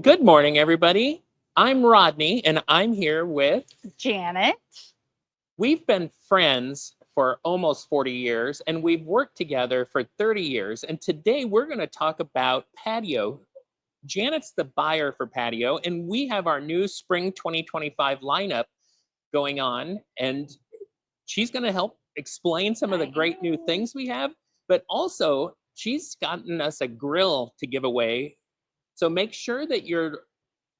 Good morning, everybody. I'm Rodney, and I'm here with. Janet. We've been friends for almost 40 years, and we've worked together for 30 years. And today we're going to talk about Patio. Janet's the buyer for Patio, and we have our new spring 2025 lineup going on. And she's going to help explain some of the great new things we have, but also she's gotten us a grill to give away. So make sure that you're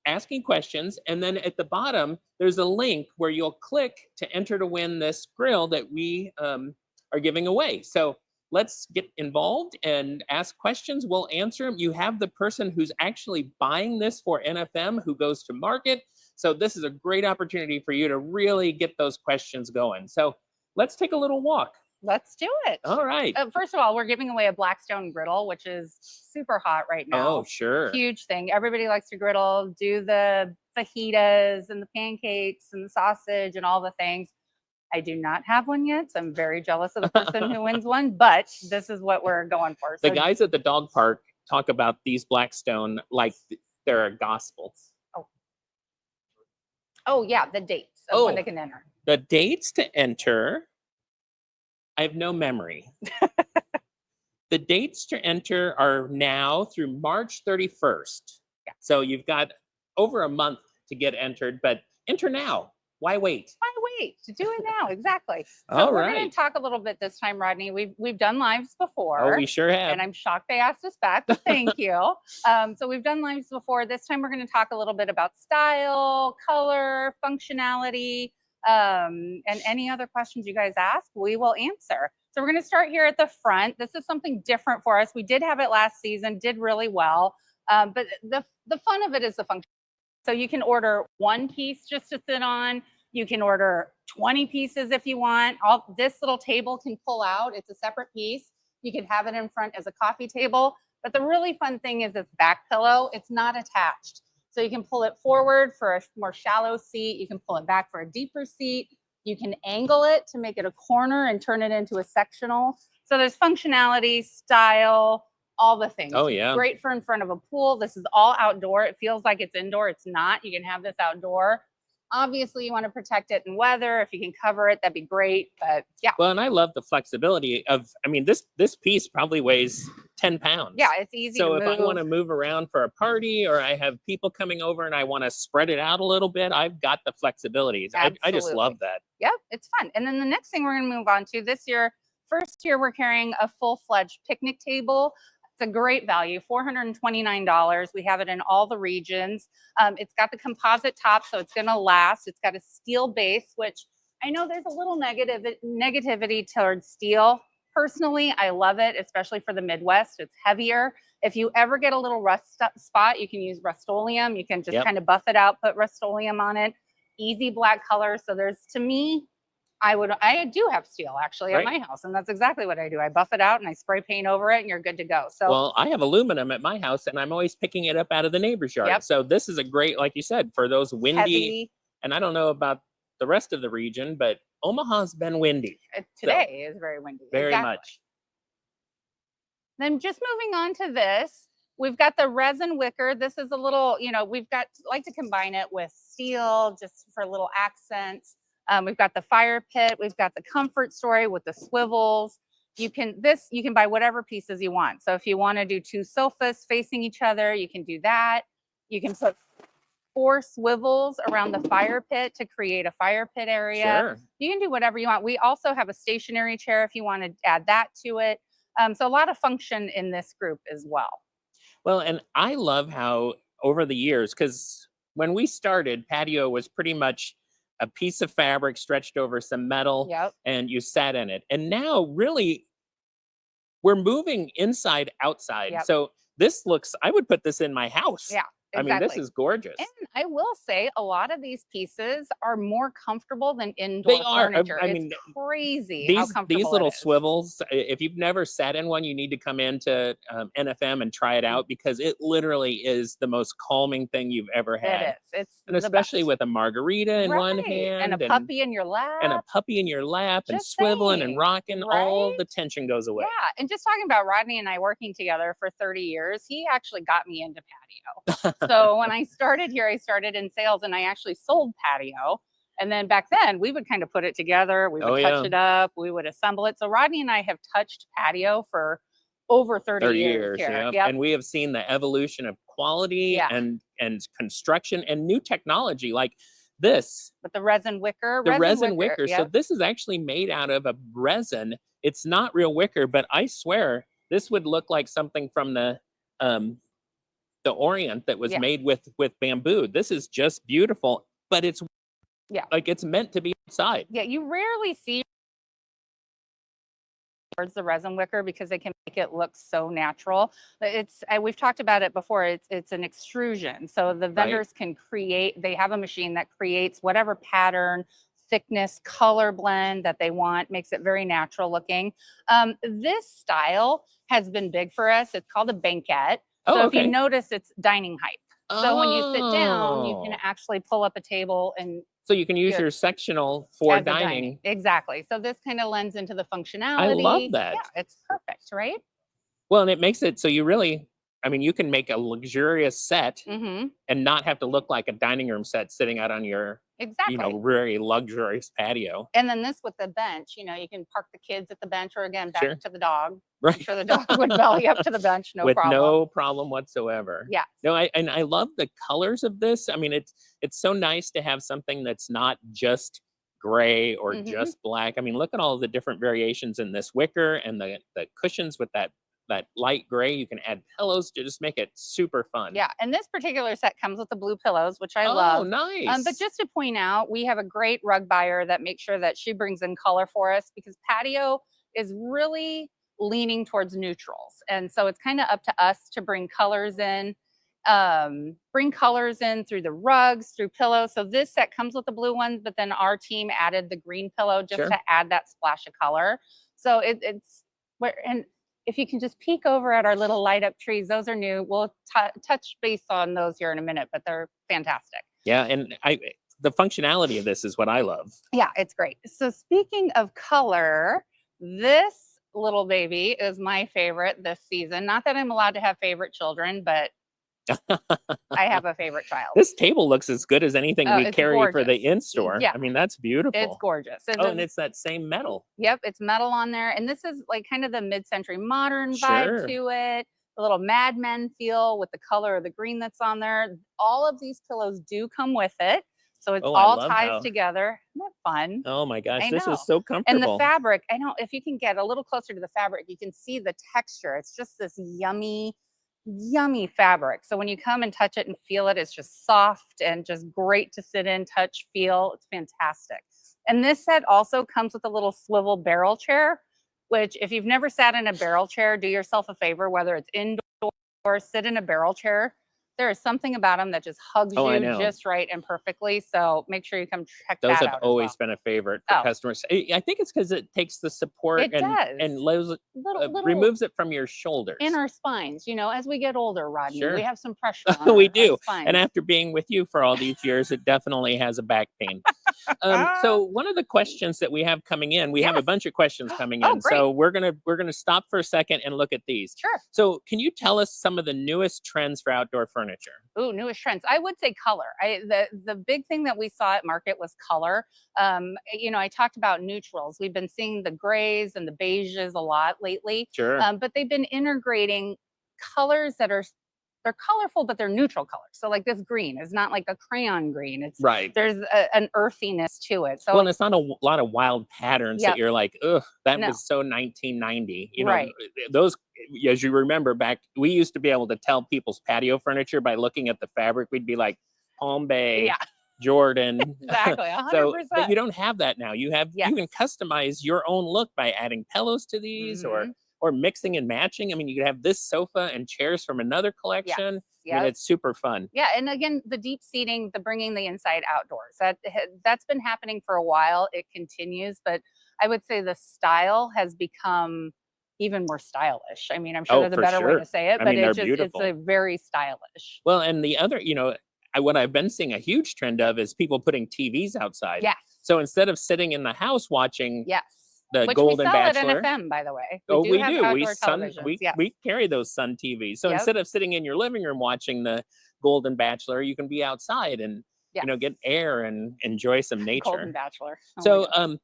asking questions, and then at the bottom there's a link where you'll click to enter to win this grill that we are giving away. So let's get involved and ask questions. We'll answer them. You have the person who's actually buying this for NFM who goes to market. So this is a great opportunity for you to really get those questions going. So let's take a little walk. Let's do it. All right. First of all, we're giving away a Blackstone griddle, which is super hot right now. Oh, sure. Huge thing. Everybody likes to griddle, do the fajitas and the pancakes and the sausage and all the things. I do not have one yet, so I'm very jealous of the person who wins one, but this is what we're going for. So the guys at the dog park talk about these Blackstone like they're a gospel. Oh yeah, the dates of when they can enter. The dates to enter, I have no memory. The dates to enter are now through March 31st. Yeah. So you've got over a month to get entered, but enter now. Why wait? Why wait? To do it now, exactly. So we're going to talk a little bit this time, Rodney. We've done lives before. Oh, we sure have. And I'm shocked they asked us back, but thank you. So we've done lives before. This time we're going to talk a little bit about style, color, functionality, and any other questions you guys ask, we will answer. So we're going to start here at the front. This is something different for us. We did have it last season, did really well. But the fun of it is the function. So you can order one piece just to sit on. You can order 20 pieces if you want. This little table can pull out. It's a separate piece. You can have it in front as a coffee table. But the really fun thing is this back pillow. It's not attached. So you can pull it forward for a more shallow seat. You can pull it back for a deeper seat. You can angle it to make it a corner and turn it into a sectional. So there's functionality, style, all the things. Oh, yeah. Great for in front of a pool. This is all outdoor. It feels like it's indoor. It's not. You can have this outdoor. Obviously, you want to protect it in weather. If you can cover it, that'd be great. But yeah. Well, and I love the flexibility of, I mean, this piece probably weighs 10 pounds. Yeah, it's easy to move. So if I want to move around for a party or I have people coming over and I want to spread it out a little bit, I've got the flexibilities. I just love that. Yep, it's fun. And then the next thing we're going to move on to this year, first year we're carrying a full-fledged picnic table. It's a great value, $429. We have it in all the regions. It's got the composite top, so it's going to last. It's got a steel base, which I know there's a little negativity towards steel. Personally, I love it, especially for the Midwest. It's heavier. If you ever get a little rust spot, you can use Rust-Oleum. You can just kind of buff it out, put Rust-Oleum on it. Easy black color. So there's, to me, I do have steel actually at my house, and that's exactly what I do. I buff it out and I spray paint over it and you're good to go. So well, I have aluminum at my house and I'm always picking it up out of the neighbor's yard. Yep. So this is a great, like you said, for those windy, heavy. And I don't know about the rest of the region, but Omaha's been windy. Today is very windy. Very much. Then just moving on to this, we've got the resin wicker. This is a little, we've got, like to combine it with steel just for little accents. We've got the fire pit. We've got the comfort story with the swivels. You can buy whatever pieces you want. So if you want to do two sofas facing each other, you can do that. You can put 4 swivels around the fire pit to create a fire pit area. Sure. You can do whatever you want. We also have a stationary chair if you want to add that to it. So a lot of function in this group as well. Well, and I love how over the years, because when we started, patio was pretty much a piece of fabric stretched over some metal, Yep. and you sat in it. And now, really, we're moving inside outside. Yep. So this looks, I would put this in my house. Yeah, I mean, this exactly. is gorgeous. And I will say a lot of these pieces are more comfortable than They indoor are. furniture. I It's mean, crazy how these comfortable it little is. swivels, if you've never sat in one, you need to come into NFM and try it out, because it literally is the most calming thing you've ever It had. is. It's And the especially best. with a margarita in one Right. And a hand puppy in your and a lap. puppy in your lap and Just swiveling and saying. rocking, all Right? the tension goes away. Yeah. And just talking about Rodney and I working together for 30 years, he actually got me into patio. So when I started here, I started in sales and I actually sold patio. And then back then we would kind of put it together. We would Oh, touch yeah. it up. We would assemble it. So Rodney and I have touched patio for over 30 30 years years, here. yeah. Yep. And we have seen the evolution of quality Yeah. and construction and new technology like this, With the resin wicker. the resin wicker. So Yep. this is actually made out of a resin. It's not real wicker, but I swear this would look like something from the Orient that was Yeah. made with bamboo. This is just beautiful, but it's Yeah. like it's meant to be outside. Yeah. You rarely see towards the resin wicker because they can make it look so natural. But we've talked about it before. It's an extrusion, so the vendors can create. They have a machine that creates whatever pattern, thickness, color blend that they want. Makes it very natural looking. This style has been big for us. It's called a banquette. So Oh, if you okay. notice, it's dining height. So when you sit down, you can Oh. actually pull up a table and So you can use Yeah. your sectional for as a dining. Exactly. So this kind of lends into the I love functionality. that. Yeah, it's perfect, right? Well, and it makes it so you really, I mean, you can make a luxurious set Mm-hmm. and not have to look like a dining room set sitting out on your, Exactly. very luxurious patio. And then this with the bench, you can park the kids at the bench, or again, back Sure. to the dog. I'm Right. sure the dog would belly up to the bench, no With problem. no problem whatsoever. Yes. No, I love the colors of this. I mean, it's so nice to have something that's not just gray or Mm-hmm. just black. I mean, look at all the different variations in this wicker and the cushions with that light gray. You can add pillows to just make it super fun. Yeah. And this particular set comes with the blue pillows, which I Oh, love. nice. But just to point out, we have a great rug buyer that makes sure that she brings in color for us, because patio is really leaning towards neutrals. And so it's kind of up to us to bring colors in. Through the rugs, through pillows. So this set comes with the blue ones, but then our team added the green pillow just Sure. to add that splash of color. So it's where, and if you can just peek over at our little light up trees, those are new. We'll touch base on those here in a minute, but they're fantastic. Yeah, and the functionality of this is what I love. Yeah, it's great. So speaking of color, this little baby is my favorite this season. Not that I'm allowed to have favorite children, but I have a favorite child. This table looks as good as anything we It's carry for the gorgeous. in-store. Yeah, I mean, that's beautiful. it's gorgeous. Oh, and it's that same metal. Yep, it's metal on there. And this is like kind of the mid-century modern vibe Sure. to it. A little Mad Men feel with the color of the green that's on there. All of these pillows do come with it. So it's Oh, I all love ties how. together. Isn't that fun? Oh my gosh, I this know. is so And the comfortable. fabric, I know if you can get a little closer to the fabric, you can see the texture. It's just this yummy, yummy fabric. So when you come and touch it and feel it, it's just soft and just great to sit in, touch, feel. It's fantastic. And this set also comes with a little swivel barrel chair, which if you've never sat in a barrel chair, do yourself a favor, whether it's indoor or sit in a barrel chair. There is something about them that just hugs Oh, I you know. just right and perfectly. So make sure you come check Those that have out as always well. been a favorite for Oh. customers. I think it's because it takes the support It does. and Little removes it from your shoulders. in our spines, as we get older, Rodney, Sure. we have some pressure on We our do. spines. And after being with you for all these years, it definitely has a back pain. So one of the questions that we have coming in, we have a Yes. bunch of questions coming Oh, in. great. So we're gonna stop for a second and look at these. Sure. So can you tell us some of the newest trends for outdoor furniture? Ooh, newest trends. I would say color. The big thing that we saw at market was color. I talked about neutrals. We've been seeing the grays and the beiges a lot lately. Sure. But they've been integrating colors that they're colorful, but they're neutral colors. So like this green is not like a crayon green. Right. There's an earthiness to it. So Well, and it's not a lot of wild patterns that Yep. you're like, ugh, that No. was so 1990. Right. Those, as you remember back, we used to be able to tell people's patio furniture by looking at the fabric. We'd be like, Palm Bay, Yeah, Jordan. exactly. So, but 100%. you don't have that now. You Yes. can customize your own look by adding pillows to these, Hmm. or mixing and matching. I mean, you could have this sofa and chairs from another Yes. collection. I mean, Yep. it's super fun. Yeah, and again, the deep seating, the bringing the inside outdoors, that's been happening for a while. It continues, but I would say the style has become even more stylish. I mean, I'm sure Oh, there's a for better way to sure. say it, I but mean, they're it's a beautiful. very stylish. Well, and the other, what I've been seeing a huge trend of is people putting TVs outside. Yes. So instead of sitting in the house watching Yes. the Which we Golden sell at Bachelor. NFM, by the way. We Oh, do we have do. outdoor televisions. Yes. We carry those Sun TVs. So Yep. instead of sitting in your living room watching the Golden Bachelor, you can be outside and Yes. get air and enjoy some Golden nature. Bachelor. Oh my So gosh.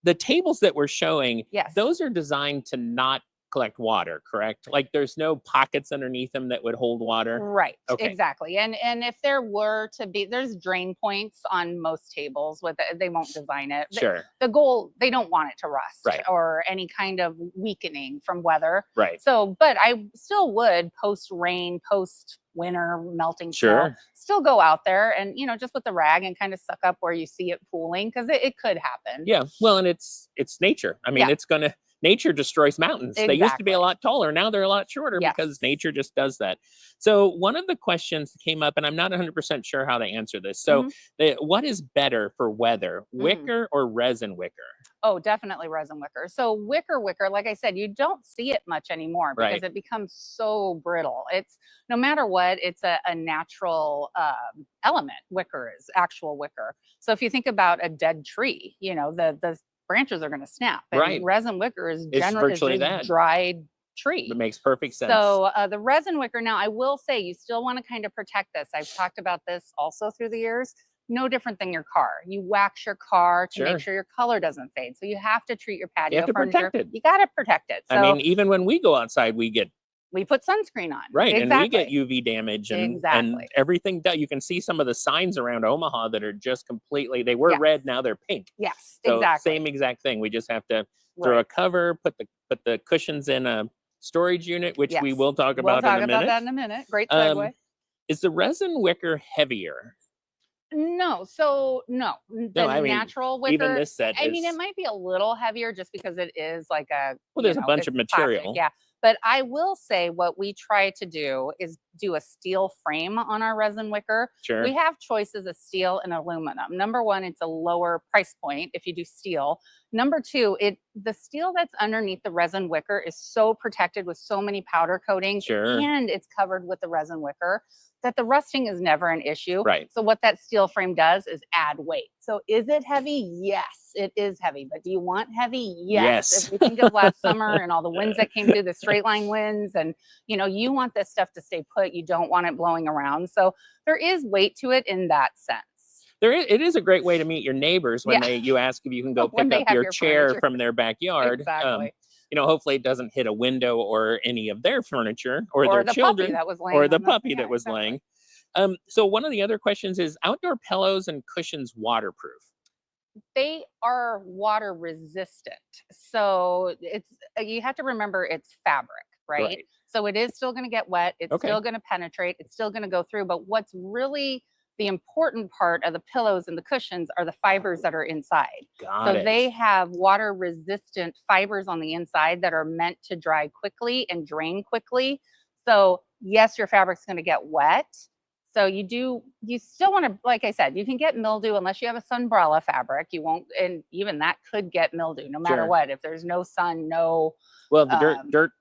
the tables that we're showing, Yes. those are designed to not collect water, correct? Like there's no pockets underneath them that would hold water. Right, Okay. exactly. And if there were to be, there's drain points on most tables with it, they won't design it. Sure. The goal, they don't want it to rust Right. or any kind of weakening from weather. Right. So, but I still would post rain, post winter melting snow, Sure. still go out there and just with the rag and kind of suck up where you see it pooling because it could happen. Yeah. Well, and it's nature. I mean, Yeah. nature destroys mountains. They used to be a Exactly. lot taller. Now they're a lot shorter Yes. because nature just does that. So one of the questions that came up, and I'm not 100% sure how to answer this. So Mhm. what is better for weather, Mm. wicker or resin wicker? Oh, definitely resin wicker. So wicker, like I said, you don't see it much anymore because Right. it becomes so brittle. It's no matter what, it's a natural element. Wicker is actual wicker. So if you think about a dead tree, the branches are going to snap, Right. and resin wicker is It's virtually just that. dried tree. It makes perfect sense. So the resin wicker, now I will say you still want to kind of protect this. I've talked about this also through the years. No different than your car. You wax your car to make Sure. sure your color doesn't fade. So you have to treat your You have patio to furniture. protect it. You got to protect it. I So mean, even when we go outside, we put sunscreen on. right, and we get Exactly. UV damage and Exactly. everything. You can see some of the signs around Omaha that are just completely. They were Yes. red, now they're pink. Yes, So exactly. same exact thing. We just have to throw a Right. cover, put the cushions in a storage unit, which we Yes. will talk We'll about in talk a about minute. that in a minute. Great Um, segue. is the resin wicker heavier? No, so no, the No, I mean, natural even wicker. this set I mean, it is. might be a little heavier just because it is like Well, there's a bunch it's of plastic, material. yeah. But I will say what we try to do is do a steel frame on our resin wicker. Sure. We have choices of steel and aluminum. Number one, it's a lower price point if you do steel. Number two, the steel that's underneath the resin wicker is so protected with so many powder coatings, Sure. and it's covered with the resin wicker that the rusting is never an issue. Right. So what that steel frame does is add weight. So is it heavy? Yes, it is heavy. But do you want heavy? Yes. If we think of last summer and all the winds that came through, the straight line winds, and you want this stuff to stay put. You don't want it blowing around. So there is weight to it in that sense. It is a great way to meet your neighbors when Yeah. you ask if you can go When pick they up have your your chair furniture. from their backyard. Exactly. Hopefully it doesn't hit a window or any of their furniture or their the puppy children that was laying or the on the- puppy yeah, that was exactly. laying. So one of the other questions is outdoor pillows and cushions waterproof? They are water resistant. So you have to remember it's fabric, right? Right. So it is still going to get wet. It's Okay. still going to penetrate. It's still going to go through. But what's really the important part of the pillows and the cushions are the fibers that are inside. Got it. They have water resistant fibers on the inside that are meant to dry quickly and drain quickly. So yes, your fabric's going to get wet. So you still want to, like I said, you can get mildew unless you have a sunbrella fabric. You won't, and even that could get mildew no matter Sure. what. If there's no sun, no. Well, the dirt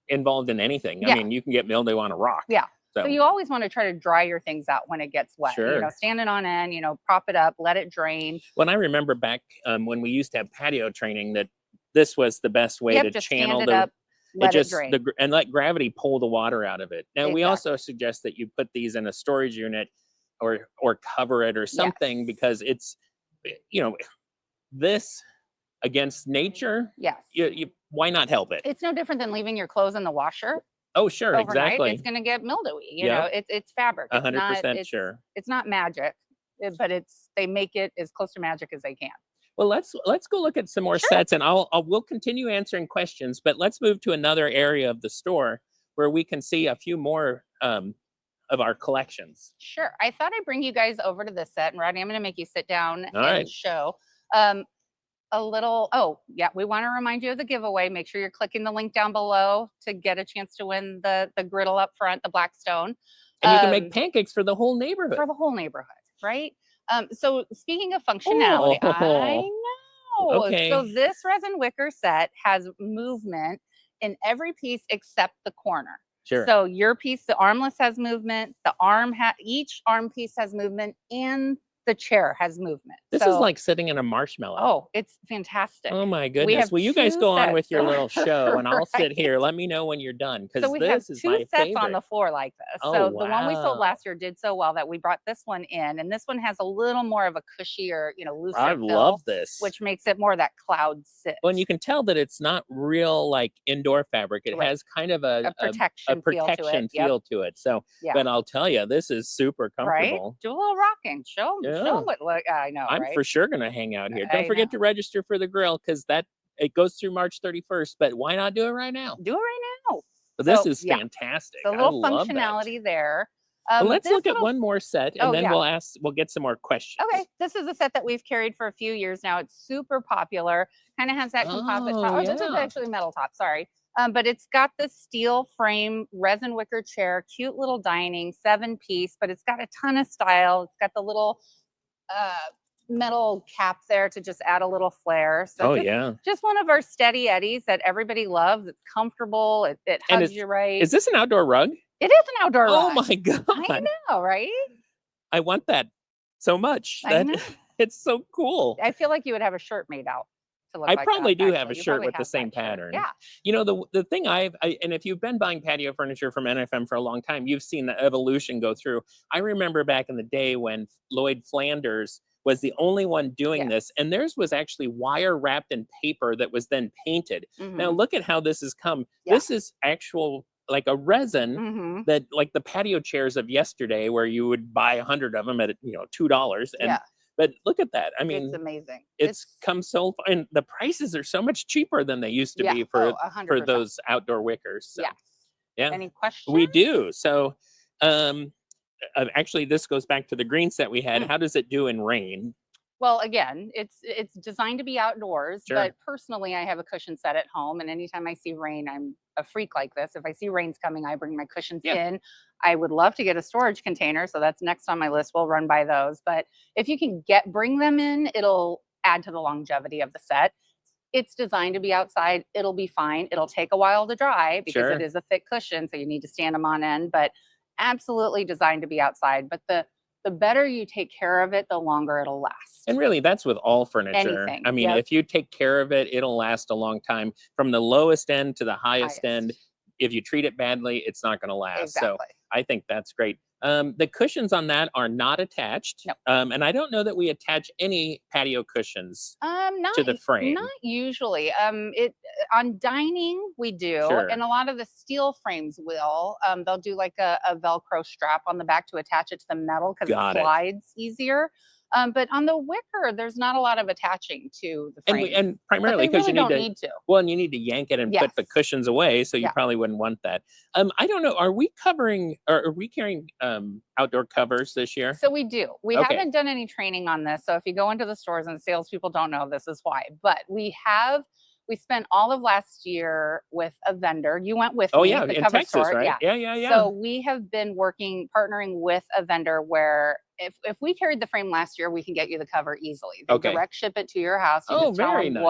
involved in anything. I Yeah. mean, you can get mildew on a rock. Yeah. So So you always want to try to dry your things out when it gets wet. Sure. Stand it on end, prop it up, let it drain. when I remember back when we used to have patio training, that this was the best way to Just channel stand it up, let it drain. and let gravity pull the water out of it. Now we also Exactly. suggest that you put these in a storage unit or cover it or something Yes. because it's this against nature. Yes. Why not help it? It's no different than leaving your clothes in the washer Oh, sure, overnight. exactly. It's going to get mildewy. Yep. It's fabric. It's 100% sure. It's not magic, but they make it as close to magic as they can. Well, let's go look at some more Sure. sets, and we'll continue answering questions. But let's move to another area of the store where we can see a few more of our collections. Sure. I thought I'd bring you guys over to this set, and Rodney, I'm going to make you sit down All and right. show a little. Oh, yeah. We want to remind you of the giveaway. Make sure you're clicking the link down below to get a chance to win the griddle up front, the Blackstone. And you can make pancakes for the whole neighborhood. For the whole neighborhood, right? So speaking of functionality, I know. Okay. So this resin wicker set has movement in every piece except the corner. Sure. So your piece, the armless has movement, each arm piece has movement, and the chair has movement. This is like sitting in a marshmallow. Oh, it's fantastic. Oh my goodness. Well, you guys go on with your little show and I'll sit here. Let me know when you're done, because this is my favorite. So we have 2 sets on the floor like this. Oh, so the one we sold wow. last year did so well that we brought this one in, and this one has a little more of a cushier, looser I fill, love this. which makes it more that cloud sit. Well, and you can tell that it's not real like indoor fabric. It has kind of a protection feel to it. So, yeah. But I'll tell you, this is super comfortable. Right? Do a little rocking. Show what I know. I'm right? for sure going to hang out here. Don't forget to register for the grill, because it goes through March 31st. But why not do it right now? Do it right now. So this is fantastic. So a little functionality there. Well, let's look at one more set, and then we'll get some more questions. Okay, this is a set that we've carried for a few years now. It's super popular. Kind of has that composite top. Oh, this is actually metal top. Sorry. But it's got the steel frame, resin wicker chair, cute little dining, 7-piece, but it's got a ton of style. It's got the little metal cap there to just add a little flair. So just one of our steady eddies that everybody loves. It's comfortable. It hugs you right. Is this an outdoor rug? It is an outdoor rug. Oh my God. I know, right? I want that so much. I know. It's so cool. I feel like you would have a shirt made out to look I like probably that, do have a shirt with the same pattern. Yeah. The thing and if you've been buying patio furniture from NFM for a long time, you've seen the evolution go through. I remember back in the day when Lloyd Flanders was the only one doing this, and theirs was actually wire wrapped in paper that was then painted. Now look at how this has come. This is actual like a resin that, like the patio chairs of yesterday, where you would buy 100 of them at $2. And but look at that. I mean, it's amazing. It's come so far, and the prices are so much cheaper than they used to be for those outdoor wickers. So, yeah. Any questions? We do. So, actually, this goes back to the green set we had. How does it do in rain? Well, again, it's designed to be outdoors, but personally, I have a cushion set at home, and anytime I see rain, I'm a freak like this. If I see rain's coming, I bring my cushions in. I would love to get a storage container, so that's next on my list. We'll run by those. But if you can bring them in, it'll add to the longevity of the set. It's designed to be outside. It'll be fine. It'll take a while to dry because it is a thick cushion, so you need to stand them on end, but absolutely designed to be outside. But the better you take care of it, the longer it'll last. And really, that's with all furniture. Anything. I mean, if you take care of it, it'll last a long time, from the lowest end to the highest end. If you treat it badly, it's not going to last. Exactly. So I think that's great. The cushions on that are not attached. Nope. And I don't know that we attach any patio cushions to the frame. Not usually. On dining we do, and a lot of the steel frames will. They'll do like a Velcro strap on the back to attach it to the metal because it slides easier. But on the wicker, there's not a lot of attaching to the frame. And primarily because really you need to. Well, and you need to yank it and put the cushions away, so you probably wouldn't want that. I don't know. Are we carrying outdoor covers this year? So we do. We haven't done any training on this. So if you go into the stores and salespeople don't know, this is why. But we spent all of last year with a vendor. You went with me. In Texas, right? Yeah. So we have been partnering with a vendor where if we carried the frame last year, we can get you the cover easily. They direct ship it to your house. You just tell them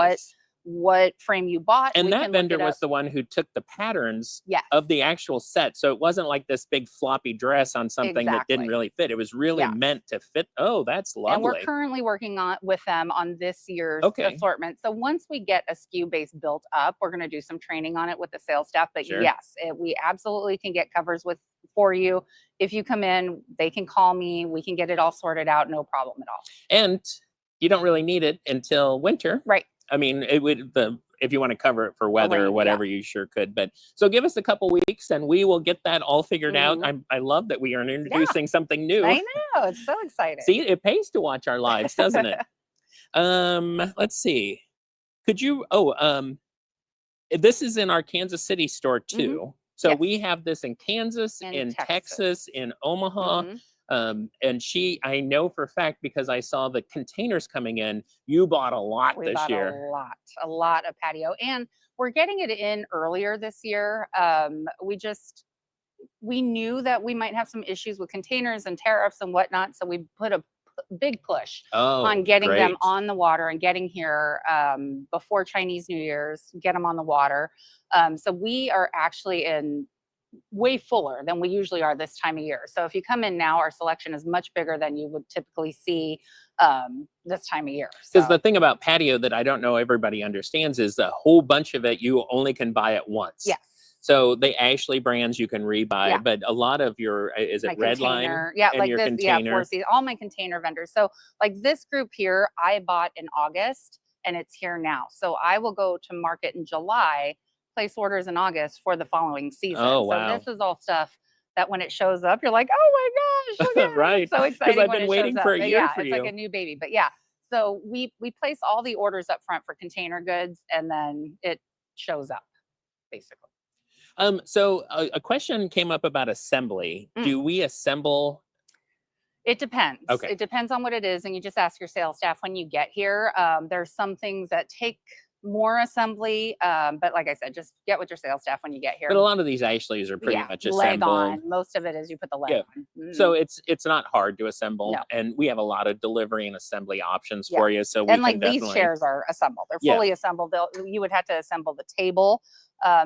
what frame you bought. And that vendor was the one who took the patterns of the actual set. So it wasn't like this big floppy dress on something that didn't really fit. It was really meant to fit. Oh, that's lovely. And we're currently working with them on this year's assortment. So once we get a SKU base built up, we're going to do some training on it with the sales staff. But yes, we absolutely can get covers for you. If you come in, they can call me. We can get it all sorted out. No problem at all. And you don't really need it until winter. Right. I mean, if you want to cover it for weather or whatever, you sure could. But so give us a couple weeks and we will get that all figured out. I love that we are introducing something new. I know. It's so exciting. See, it pays to watch our lives, doesn't it? Let's see. Could you, this is in our Kansas City store too. So Yes. we have this in Kansas, in Texas, in Omaha. Mhm. And I know for a fact because I saw the containers coming in, you bought a lot We this bought year. a lot of patio, and we're getting it in earlier this year. We knew that we might have some issues with containers and tariffs and whatnot, so we put a big push on Oh, getting them great. on the water and getting here before Chinese New Year's, get them on the water. So we are actually in way fuller than we usually are this time of year. So if you come in now, our selection is much bigger than you would typically see this time of year. Because the So thing about patio that I don't know everybody understands is a whole bunch of it you only can buy at once. yes. So the Ashley brands you can rebuy, Yeah. but a lot of your is it My Redline container, yeah, and like your this, yeah, container? 4C, all my container vendors. So like this group here, I bought in August and it's here now. So I will go to market in July, place orders in August for the following season. Oh, So wow. this is all stuff that when it shows up, you're like, oh my gosh, look at it. Right. It's so 'Cause exciting I've when been it shows waiting up. for a year Yeah, for it's like you. a new baby. But yeah, so we place all the orders up front for container goods and then it shows up basically. So a question came up about assembly. Mm. Do we assemble? It depends. Okay. It depends on what it is, and you just ask your sales staff when you get here. There's some things that take more assembly, but like I said, just get with your sales staff when you get But a here. lot of these Ashleys are pretty Yeah, much leg assembled. on. Most of it is you put the leg Yeah. on. So it's not hard to assemble, No, and we have a lot of delivery and assembly options yeah. for you. So we And can like these definitely, chairs are assembled; they're yeah, fully assembled. You would have to assemble the table.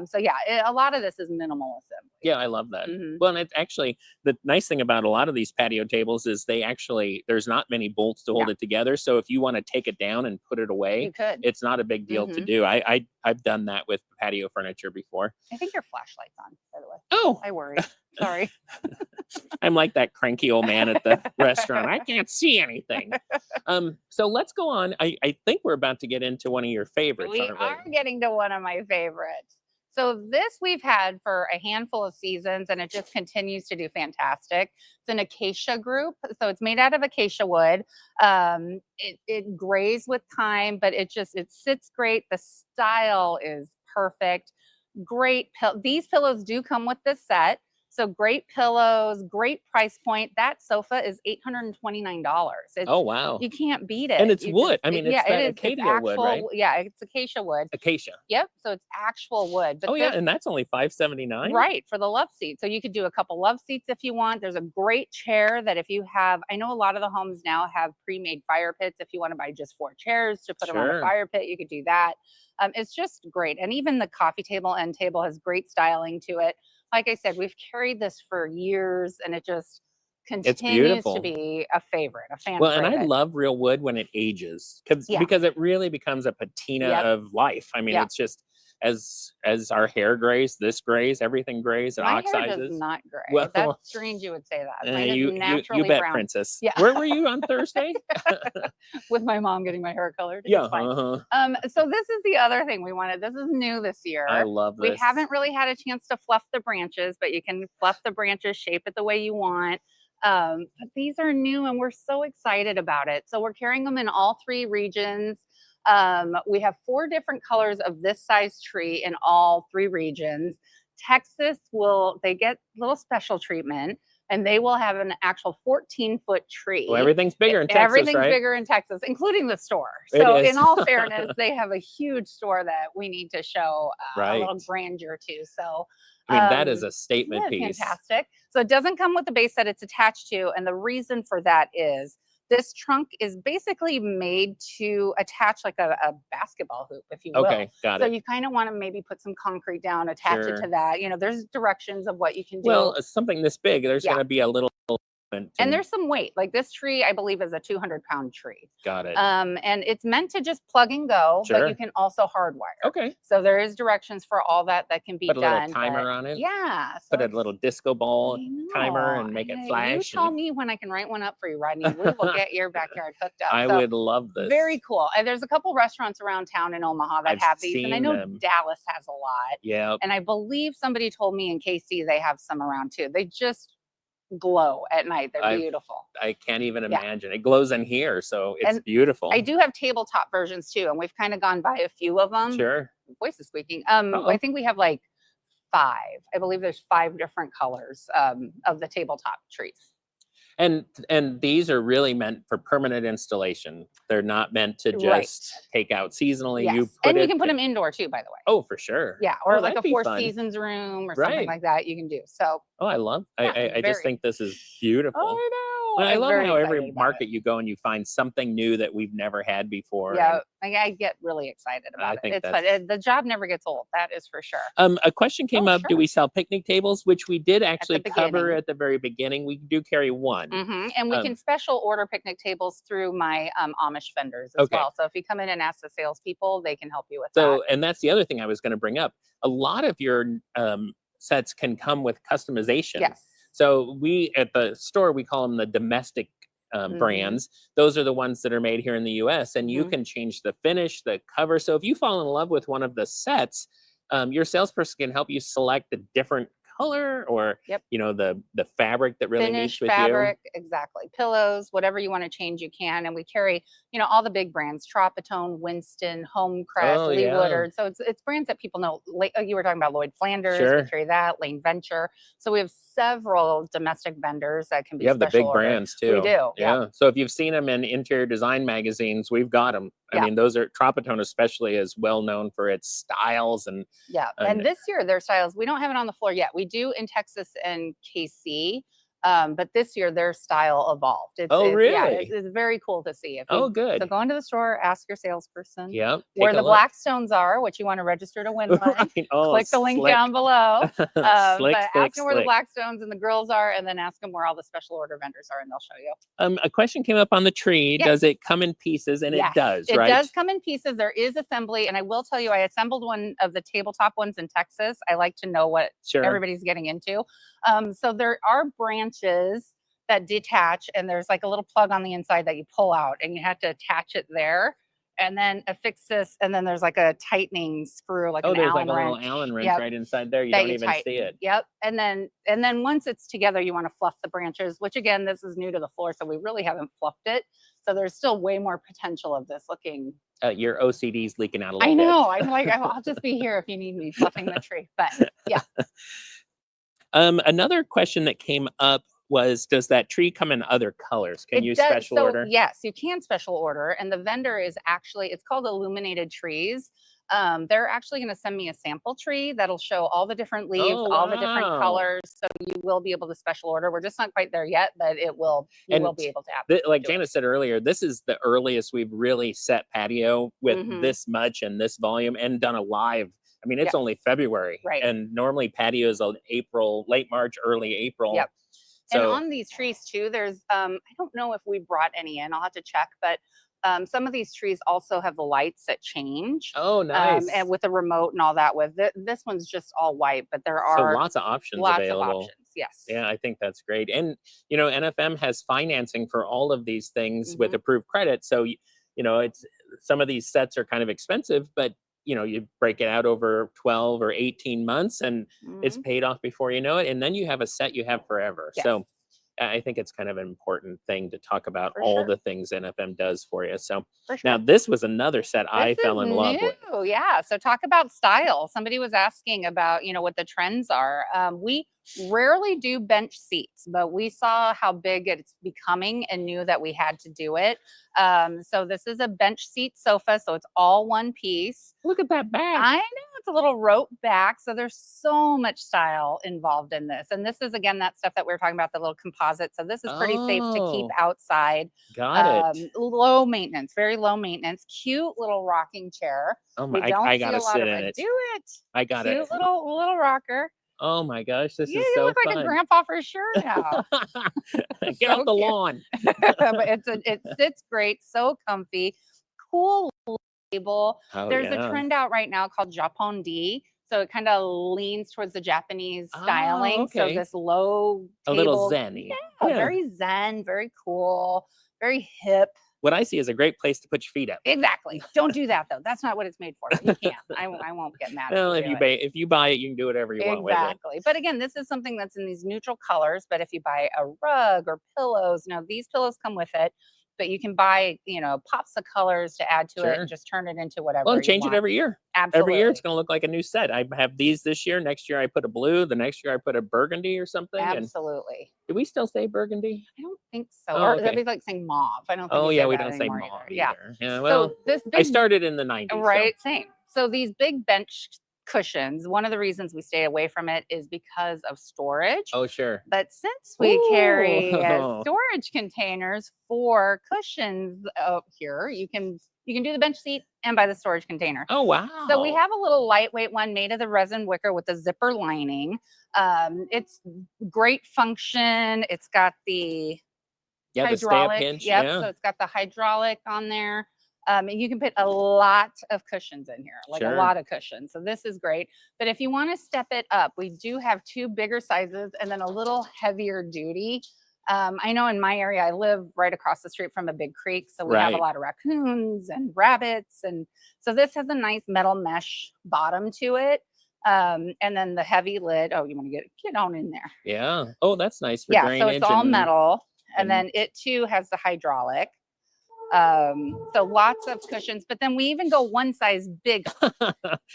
So yeah, a lot of this is minimal yeah, I love that. assembly. Well, and it's actually the nice thing about a lot of these patio tables is there's not many bolts to Yeah, hold it together. So if you want to take it down and put it away, you could. it's not a big deal to hmm do. I've done that with patio furniture before. I think your flashlight's on, by the way. Oh, I worried. Sorry. I'm like that cranky old man at the restaurant. I can't see anything. So let's go on. I think we're about to get into one of your favorites, We aren't are we? getting to one of my favorites. So this we've had for a handful of seasons and it just continues to do fantastic. It's an acacia group. So it's made out of acacia wood. It grays with time, but it sits great. The style is perfect. These pillows do come with this set. So great pillows, great price point. That sofa is $829. It's Oh, wow. You can't beat And it. it's wood. I mean, it's Yeah, it that is. It's Acadia wood, right? actual. Yeah, it's acacia wood. Acacia. Yep. So it's actual wood. But Oh, yeah. this And that's only $579. right for the love seat. So you could do a couple love seats if you want. There's a great chair that if you have, I know a lot of the homes now have pre-made fire pits. If you want to buy just 4 chairs to put them on the Sure. fire pit, you could do that. It's just great. And even the coffee table end table has great styling to it. Like I said, we've carried this for years and it just It's continues to beautiful. be a favorite, a fan Well, and I favorite. love real wood when it ages Yeah. because it really becomes a patina Yep. of life. I mean, Yeah. it's just as our hair grays, this grays, everything grays, it My hair does oxidizes. not gray. Well, That's strange you would say that. Mine is you naturally bet, brown. princess. Yeah. Where were you on Thursday? With my mom getting my hair colored. Yeah. It's fine. Uh-huh. So this is the other thing we wanted. This is new this I year. love We this. haven't really had a chance to fluff the branches, but you can fluff the branches, shape it the way you want. But these are new and we're so excited about it. So we're carrying them in all 3 regions. We have 4 different colors of this size tree in all 3 regions. Texas they get little special treatment and they will have an actual 14-foot tree. Well, everything's bigger in Texas, Everything's right? bigger in Texas, including the store. It So is. in all fairness, they have a huge store that we need to show a little Right. grandeur to. So I mean, that is a isn't statement that piece. fantastic? So it doesn't come with the base that it's attached to. And the reason for that is this trunk is basically made to attach like a basketball hoop, if you will. Okay, got So it. you kind of want to maybe put some concrete down, attach it Sure. to that. There's directions of what you can do. Well, something this big, there's Yeah. going to be a little. And there's some weight. Like this tree, I believe, is a 200-pound tree. Got it. And it's meant to just plug and go, but Sure. you can also hardwire. Okay. So there is directions for all that can be Put a done. little timer on it. Yeah. So Put a little disco ball I timer know. and make it You flash. tell me when I can write one up for you, Rodney. We will get your backyard hooked up. I So would love this. very cool. And there's a couple restaurants around town in Omaha that I've have these, and I seen know them. Dallas has a lot. Yeah. And I believe somebody told me in KC they have some around too. They just glow at night. They're beautiful. I can't even Yeah. imagine. It glows in here, so it's And beautiful. I do have tabletop versions too, and we've kind of gone by a few of them. Sure. Voice is squeaking. Uh-oh. I think we have like 5. I believe there's 5 different colors of the tabletop trees. And these are really meant for permanent installation. They're not meant to Right. just take out seasonally. You Yes. put And you it can put in. them indoor too, by the way. Oh, for sure. Yeah. Or Oh, like a that'd be Four fun. Seasons room or something Right. like that you can do. So, Oh, I love. yeah, I just very. think this is beautiful. I know. And I I'm love very how every excited about it. market you go and you find something new that we've never had before. Yeah, And I get really excited about I it. think It's fun. that's. The job never gets old. That is for sure. A question came Oh, up. Do sure. we sell picnic tables? Which we did At the actually cover beginning. at the very beginning. We do carry one. And we can Um, special order picnic tables through my Amish vendors as okay. well. So if you come in and ask the salespeople, they can help you with that. So, and that's the other thing I was going to bring up. A lot of your sets can come with customization. Yes. So we at the store we call them the domestic brands. Those are the ones that are made here in the U.S. And you can change the finish, the cover. So if you fall in love with one of the sets, your salesperson can help you select a different color or Yep. the fabric that really Finish, meets with fabric, exactly. Pillows, whatever you want to change, you can. And we carry, all the big brands: Tropitone, Winston, Homecrest, Oh Lee yeah, Woodard. So it's brands that people know. You were talking about Lloyd Flanders. We sure. carry that. Lane Venture. So we have several domestic vendors that can be You have the special big ordered. brands too. We do. Yeah. So if you've seen them in interior design magazines, we've got them. I Yeah. mean, those are Tropitone especially is well known for its styles and Yeah. And this year, their styles, we don't have it on the floor yet. We do in Texas and KC. But this year their style evolved. Oh, Yeah, really? it's very cool to see. Oh, So good. go into the store, ask your salesperson Yep. where Take a the look. Blackstones are, which you want to register to win one. Right. Oh, Click the link slick. down below. Slick, But ask them where the slick. Blackstones and the girls are, and then ask them where all the special order vendors are, and they'll show you. A question came up on the tree. Yes. Does it come in pieces? And it Yes, does, it right? does come in pieces. There is assembly, and I will tell you, I assembled one of the tabletop ones in Texas. I like to know what Sure. everybody's getting into. So there are branches that detach, and there's like a little plug on the inside that you pull out, and you have to attach it there, and then affix this, and then there's like a tightening screw, like Oh, an there's like Allen a wrench. little Allen wrench Yep. right inside there. You That don't you even tighten. see it. Yep. And then once it's together, you want to fluff the branches, which again, this is new to the floor, so we really haven't fluffed it. So there's still way more potential of this looking. Your OCD's leaking out a little I bit. know. I'm like, I'll just be here if you need me fluffing the tree. But yeah. Another question that came up was, does that tree come in other colors? Can you special order? Yes, you can special order. And the vendor is actually, it's called Illuminated Trees. They're actually going to send me a sample tree that'll show all the different leaves, Oh, all the different wow. colors. So you will be able to special order. We're just not quite there yet, but you will be able to have like Jana said earlier, this is the earliest we've really set Patio with this much and this volume and done a live. I mean, it's only February, right? And normally Patio is on April, late March, early April. Yep. So, and on these trees too, there's I don't know if we brought any in. I'll have to check, but some of these trees also have the lights that change. Oh, nice. And with a remote and all that. With this one's just all white, but there so are lots of options lots available. of options. Yes. Yeah, I think that's great. And NFM has financing for all of these things with approved credit. So it's some of these sets are kind of expensive, but you break it out over 12 or 18 months and it's paid off before you know it. And then you have a set you have forever. Yes. So I think it's kind of an important thing to talk about all the things NFM does for you. So now this was another set I fell in love with. Yeah. So talk about style. Somebody was asking about, what the trends are. We rarely do bench seats, but we saw how big it's becoming and knew that we had to do it. So this is a bench seat sofa. So it's all one piece. Look at that back. I know. It's a little rope back. So there's so much style involved in this. And this is, again, that stuff that we were talking about, the little composite. So this is pretty safe to keep outside. Got it. Low maintenance, very low maintenance. Cute little rocking chair. Oh my, I gotta sit in it. Do it. I got it. Cute little rocker. Oh my gosh, this is You so look fun. like a grandpa for sure now. Get off the lawn. But it sits great, so comfy, cool table. There's a trend out right now called Japon D. So it kind of leans towards the Japanese styling. So this low table, a little zen-y. Yeah, very zen, very cool, very hip. What I see is a great place to put your feet up. Exactly. Don't do that though. That's not what it's made for. You can't. I won't get mad. Well, if you buy it, you can do whatever you want with it. Exactly. But again, this is something that's in these neutral colors. But if you buy a rug or pillows, these pillows come with it. but you can buy, pops of colors to add to it Sure. and just turn it into Well, whatever and you change it want. every year. Every year it's Absolutely. going to look like a new set. I have these this year. Next year I put a blue. The next year I put a burgundy or something. And Absolutely. do we still say burgundy? I don't think so. Oh, Or that'd okay. be like saying mauve. I don't think Oh, we yeah, say we that don't say anymore mauve either. Yeah. either. Yeah, So well, this I big started in the 90s, so Right, same. So these big bench cushions, one of the reasons we stay away from it is because of storage. oh, sure. But since we carry Ooh. storage containers for cushions here, you can do the bench seat and buy the storage container. Oh, So we wow. have a little lightweight one made of the resin wicker with the zipper lining. It's great function. It's got the Yeah, the stay-up hydraulic. hinge, Yep. yeah. So it's got the hydraulic on there. And you can put a lot of cushions in here, like a Sure. lot of cushions. So this is great. But if you want to step it up, we do have 2 bigger sizes and then a little heavier duty. I know in my area, I live right across the street from a big creek. So we have a Right. lot of raccoons and rabbits. And so this has a nice metal mesh bottom to it. And then the heavy lid. Oh, you want to get on in there. Yeah. Oh, that's nice for Yeah. So it's drainage all metal. And and then it too has the hydraulic. So lots of cushions, but then we even go one size bigger.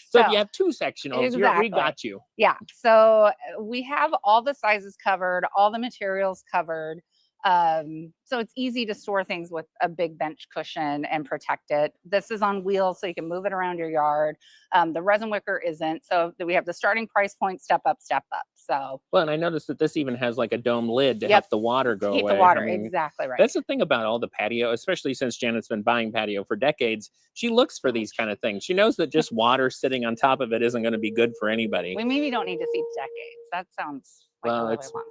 so if you have 2 sectionals, we Exactly. got you. Yeah. So we have all the sizes covered, all the materials covered. So it's easy to store things with a big bench cushion and protect it. This is on wheels, so you can move it around your yard. The resin wicker isn't. So we have the starting price point, step up, step up. So Well, and I noticed that this even has like a dome lid to Yep. help the water go keep away. the water. I mean, Exactly right. that's the thing about all the patio, especially since Janet's been buying patio for decades. She looks for these kind of things. She knows that just water sitting on top of it isn't going to be good for anybody. We maybe don't need to see decades. That sounds like Well, a really it's long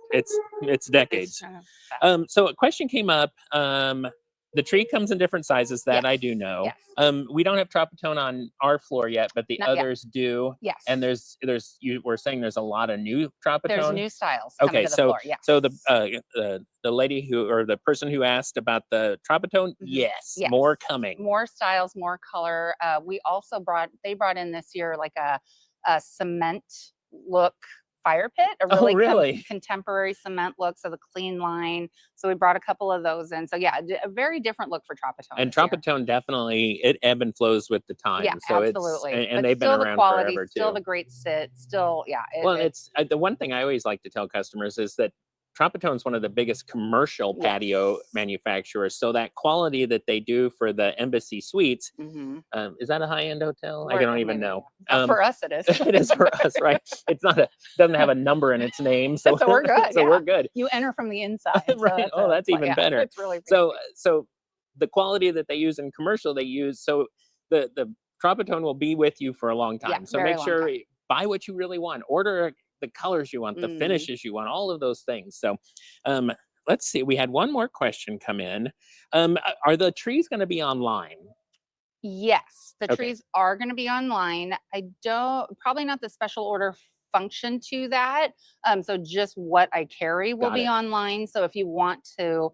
time. it's decades. So a question came up. The tree comes in different sizes. That I do Yes. know. Yes. We don't have Tropitone on our floor yet, but the Not yet. others do. Yes. And you were saying there's a lot of new There's Tropitone. new styles coming Okay, to the floor. Yeah. so the lady who or the person who asked about the Tropitone, yes, Yes. more coming. More styles, more color. We also brought in this year like a cement look fire pit, a Oh, really really? contemporary cement look, so the clean line. So we brought a couple of those in. So yeah, a very different look for Tropitone. And this year. Tropitone definitely it ebb and flows with the time. Yeah, So absolutely. and But they've been still the around quality, forever still too. the great sit, still yeah. Well, it's the one thing I always like to tell customers is that Tropitone is one of the biggest commercial patio Yes. manufacturers. So that quality that they do for the Embassy Suites, Mhm. is that a high-end hotel? I Or don't even maybe know. for us it is. It is for us, right? It's not doesn't have a number in its name, so So we're good. so yeah. we're good. You enter from the inside. So Right. Oh, that's even yeah, better. It's really So fancy. so the quality that they use in commercial, they use so the Tropitone will be with you for a long Yeah, time. So very make long sure time. buy what you really want. Order the colors you want, the finishes you want, all of those things. So um let's see. We had one more question come in. Are the trees going to be online? Yes, the Okay. trees are going to be online. I don't probably not the special order function to that. So just what I carry will Got be it. online. So if you want to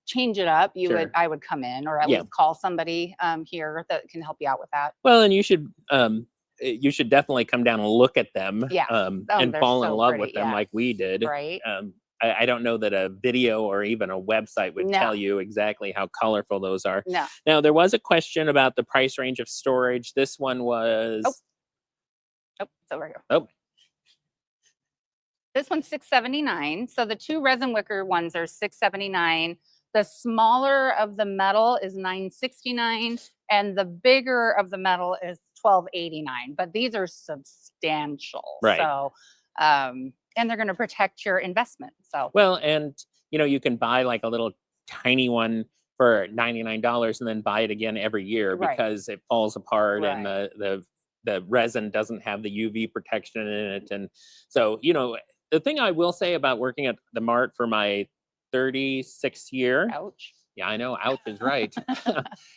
change it up, Sure. I would come in or at Yeah. least call somebody here that can help you out with that. Well, and you should definitely come down and look at them Yeah. and They're fall in so love pretty. with them Yeah. like we did. Right. I don't know that a video or even a website would No. tell you exactly how colorful those are. No. Now, there was a question about the price range of storage. This one was Oh, it's over here. oh, This one's $6.79. So the 2 resin wicker ones are $6.79. The smaller of the metal is $9.69, and the bigger of the metal is $12.89. But these are substantial. Right. So, and they're going to protect your investment. So, well, and you can buy like a little tiny one for $99 and then buy it again every year Right. because it falls apart and Right. the resin doesn't have the UV protection in it. And so, the thing I will say about working at the Mart for my 36th year, ouch. yeah, I know, ouch is right.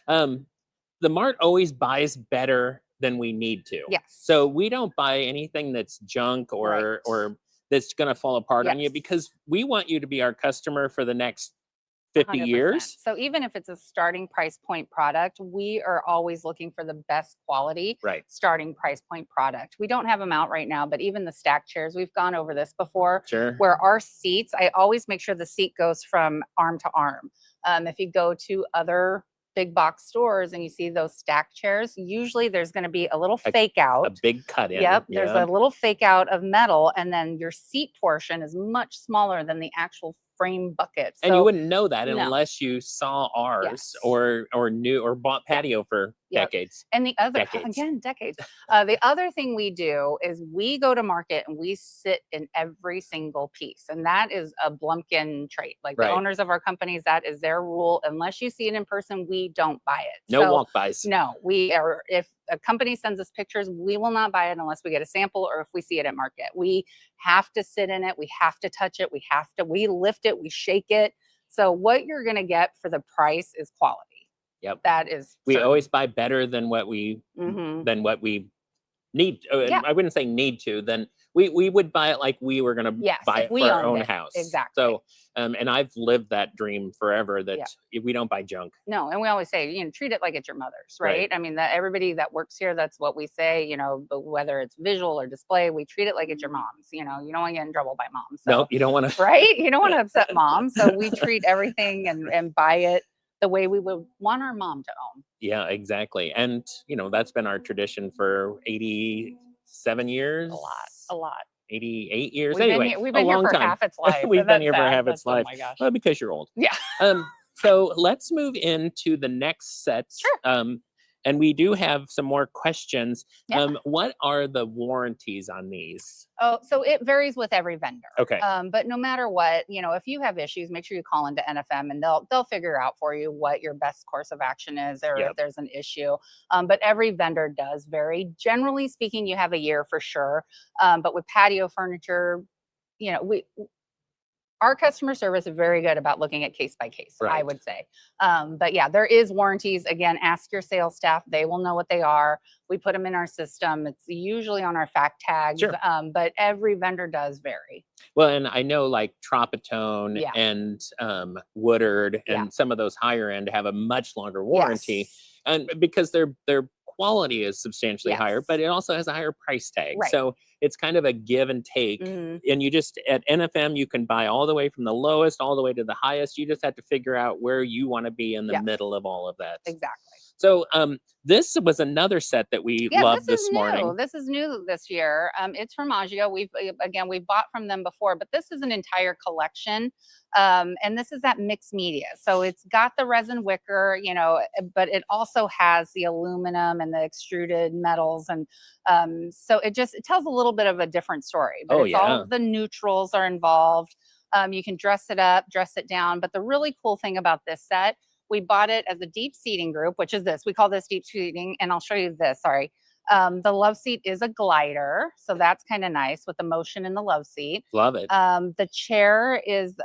The Mart always buys better than we need to. Yes. So we don't buy anything that's junk or that's going to fall apart on you Yes. because we want you to be our customer for the next 50 100%. years? So even if it's a starting price point product, we are always looking for the best quality Right. starting price point product. We don't have them out right now, but even the stack chairs, we've gone over this before, Sure. where our seats, I always make sure the seat goes from arm to arm. If you go to other big box stores and you see those stack chairs, usually there's going to be a little fake A out. big cut in. Yep, there's Yeah. a little fake out of metal, and then your seat portion is much smaller than the actual frame bucket. And you So wouldn't know that no. unless you saw ours Yes. or knew or bought Yep. Patio for Yep. decades. And the other, Decades. again, decades. The other thing we do is we go to market and we sit in every single piece. And that is a Blumpkin trait. Like the Right. owners of our companies, that is their rule. Unless you see it in person, we don't buy it. No So, walk-bys. no, we are, if a company sends us pictures, we will not buy it unless we get a sample or if we see it at market. We have to sit in it. We have to touch it. We lift it, we shake it. So what you're going to get for the price is quality. Yep. That is We certain. always buy better than what we need. Yeah. I wouldn't say need to. Then we would buy it like we were going to Yes, buy if it we for our owned own it. house. Exactly. So, and I've lived that dream forever. That we don't buy junk. No, and we always say, treat it like it's your mother's, right? Right. I mean, that everybody that works here, that's what we say. But whether it's visual or display, we treat it like it's your mom's. You don't want to get in trouble by mom. So, No, you don't want to. right? You don't want to upset mom. So we treat everything and buy it the way we would want our mom to own. Yeah, exactly. And that's been our tradition for 87 years. A lot. 88 years. We've Anyway, been a here long for time. half its life. We've and been that's here for sad. half its life. Oh my gosh. Well, because you're old. Yeah. So let's move into the next sets. Sure. And we do have some more questions. Yeah. What are the warranties on these? Oh, so it varies with every vendor. Okay. But no matter what, if you have issues, make sure you call into NFM and they'll figure out for you what your best course of action is or if there's an issue. But every vendor does vary. Generally speaking, you have a year for sure. But with patio furniture, our customer service is very good about looking at case by case, I Right. would say. But yeah, there is warranties. Again, ask your sales staff. They will know what they are. We put them in our system. It's usually on our fact tags, Sure. but every vendor does vary. Well, and I know like Tropitone Yeah. and Woodard Yeah. and some of those higher end have a much longer warranty, Yes. and because their quality is substantially higher, Yes. but it also has a higher price tag. Right. So it's kind of a give and take. Mhm. And you just at NFM you can buy all the way from the lowest all the way to the highest. You just have to figure out where you want to be in the Yes. middle of all of that. Exactly. So this was another set that we loved this morning. This is new this year. It's from Agio. We've bought from them before, but this is an entire collection. And this is that mixed media. So it's got the resin wicker, but it also has the aluminum and the extruded metals. And so it tells a little bit of a different story. But all of the neutrals are involved. You can dress it up, dress it down. But the really cool thing about this set, we bought it as a deep seating group, which is this. We call this deep seating, and I'll show you this. Sorry. The love seat is a glider, so that's kind of nice with the motion in the love seat. Love it. The chair is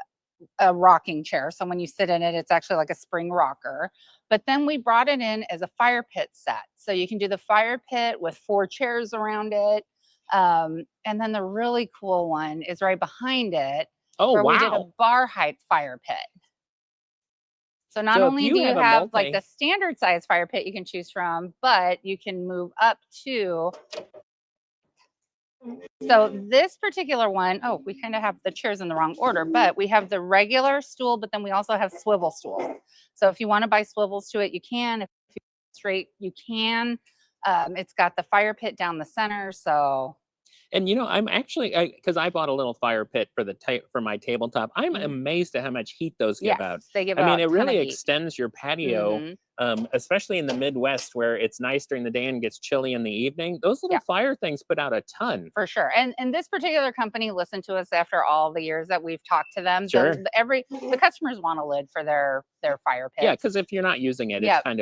a rocking chair, so when you sit in it, it's actually like a spring rocker. But then we brought it in as a fire pit set, so you can do the fire pit with 4 chairs around it. And then the really cool one is right behind it, Oh, we did a wow. bar height fire pit. So not So if only you do you have a have like multi- the standard size fire pit you can choose from, but you can move up to. So this particular one, we kind of have the chairs in the wrong order, but we have the regular stool, but then we also have swivel stools. So if you want to buy swivels to it, you can. If you straight, you can. It's got the fire pit down the center, so. And I'm actually because I bought a little fire pit for my tabletop. I'm amazed at how much heat those give out. They give I mean, out it a ton really of heat. extends your patio, especially in the Midwest where it's nice during the day and gets chilly in the evening. Those little fire things put out a ton. For sure. And this particular company listened to us after all the years that we've talked to them. Sure. The customers want a lid for their fire pits. Yeah, because if you're not using it, it's kind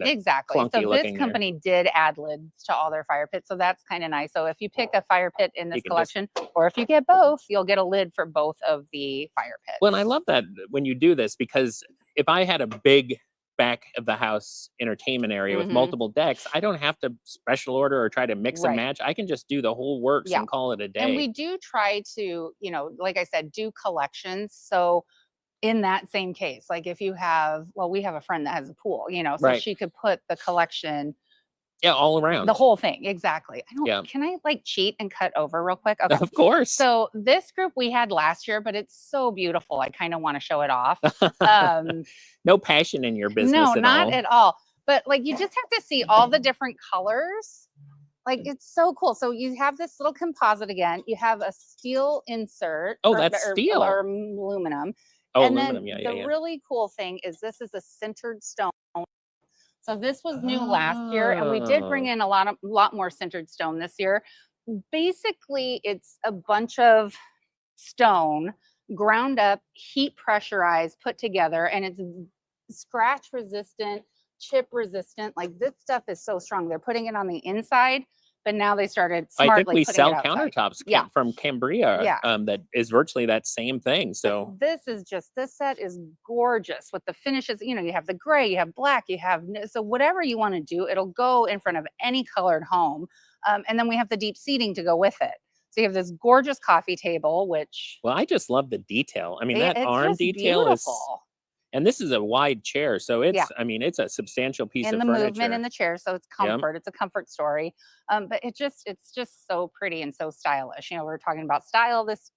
of exactly. clunky So looking this company did add lids to all their fire pits, so that's kind of nice. So if you pick a fire pit in this collection, or if you get both, you'll get a lid for both of the fire pits. Well, and I love that when you do this, because if I had a big back of the house entertainment area with multiple decks, I don't have to special order or try to mix and match. I can just do the whole works and call it a day. And we do try to, like I said, do collections. So in that same case. Like if you have, well, we have a friend that has a pool, so Right. she could put the collection, Yeah, all around. the whole thing. Exactly. Yeah. Can I like cheat and cut over real quick? Okay. Of course. So this group we had last year, but it's so beautiful. I kind of want to show it off. Um, No passion in your no, business at not all. at all. But like you just have to see all the different colors. Like it's so cool. So you have this little composite again. You have a steel insert Oh, that's steel. or aluminum. Oh, And aluminum. then Yeah. the really cool thing is this is a sintered stone. So this was new last year, and we did bring Oh. in a lot more sintered stone this year. Basically, it's a bunch of stone ground up, heat pressurized, put together, and it's scratch resistant, chip resistant. Like this stuff is so strong. They're putting it on the inside, but now they started I think smartly we putting it sell outside. countertops Yeah. from Cambria. Yeah. That is virtually that same thing. So this set is gorgeous with the finishes. You have the gray, you have black, so whatever you want to do, it'll go in front of any colored home. And then we have the deep seating to go with it. So you have this gorgeous coffee table, which well, I just love the detail. I mean, that it's arm just detail is, beautiful. and this is a wide chair, so it's, Yeah. I mean, it's a substantial piece And of the furniture. movement in the chair, so it's Yep. comfort. It's a comfort story. But it's just so pretty and so stylish. We're talking about style this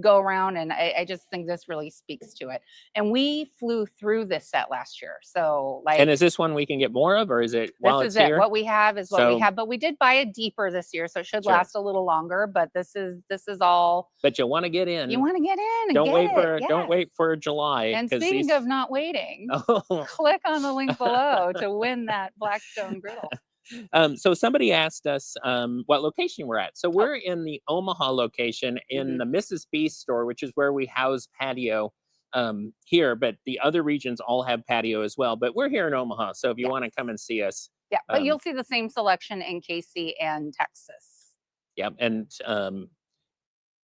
go around, and I just think this really speaks to it. And we flew through this set last year, so like, And is this one we can get more of, or is it while this it's is it. here? What we have is what we So- have, but we did buy it deeper this year, so it should Sure. last a little longer. But this is all But you'll want to get in. you want to get in. And Don't get wait it. for Yes. don't wait for July. And 'cause speaking these- of not waiting, Oh. click on the link below to win that Blackstone griddle. So somebody asked us what location we're at. So we're in the Omaha location in the Mrs. B store, which is where we house Patio here. But the other regions all have Patio as well. But we're here in Omaha, so if you want to come and see us, Yeah, but you'll see the same selection in KC and Texas. yeah, and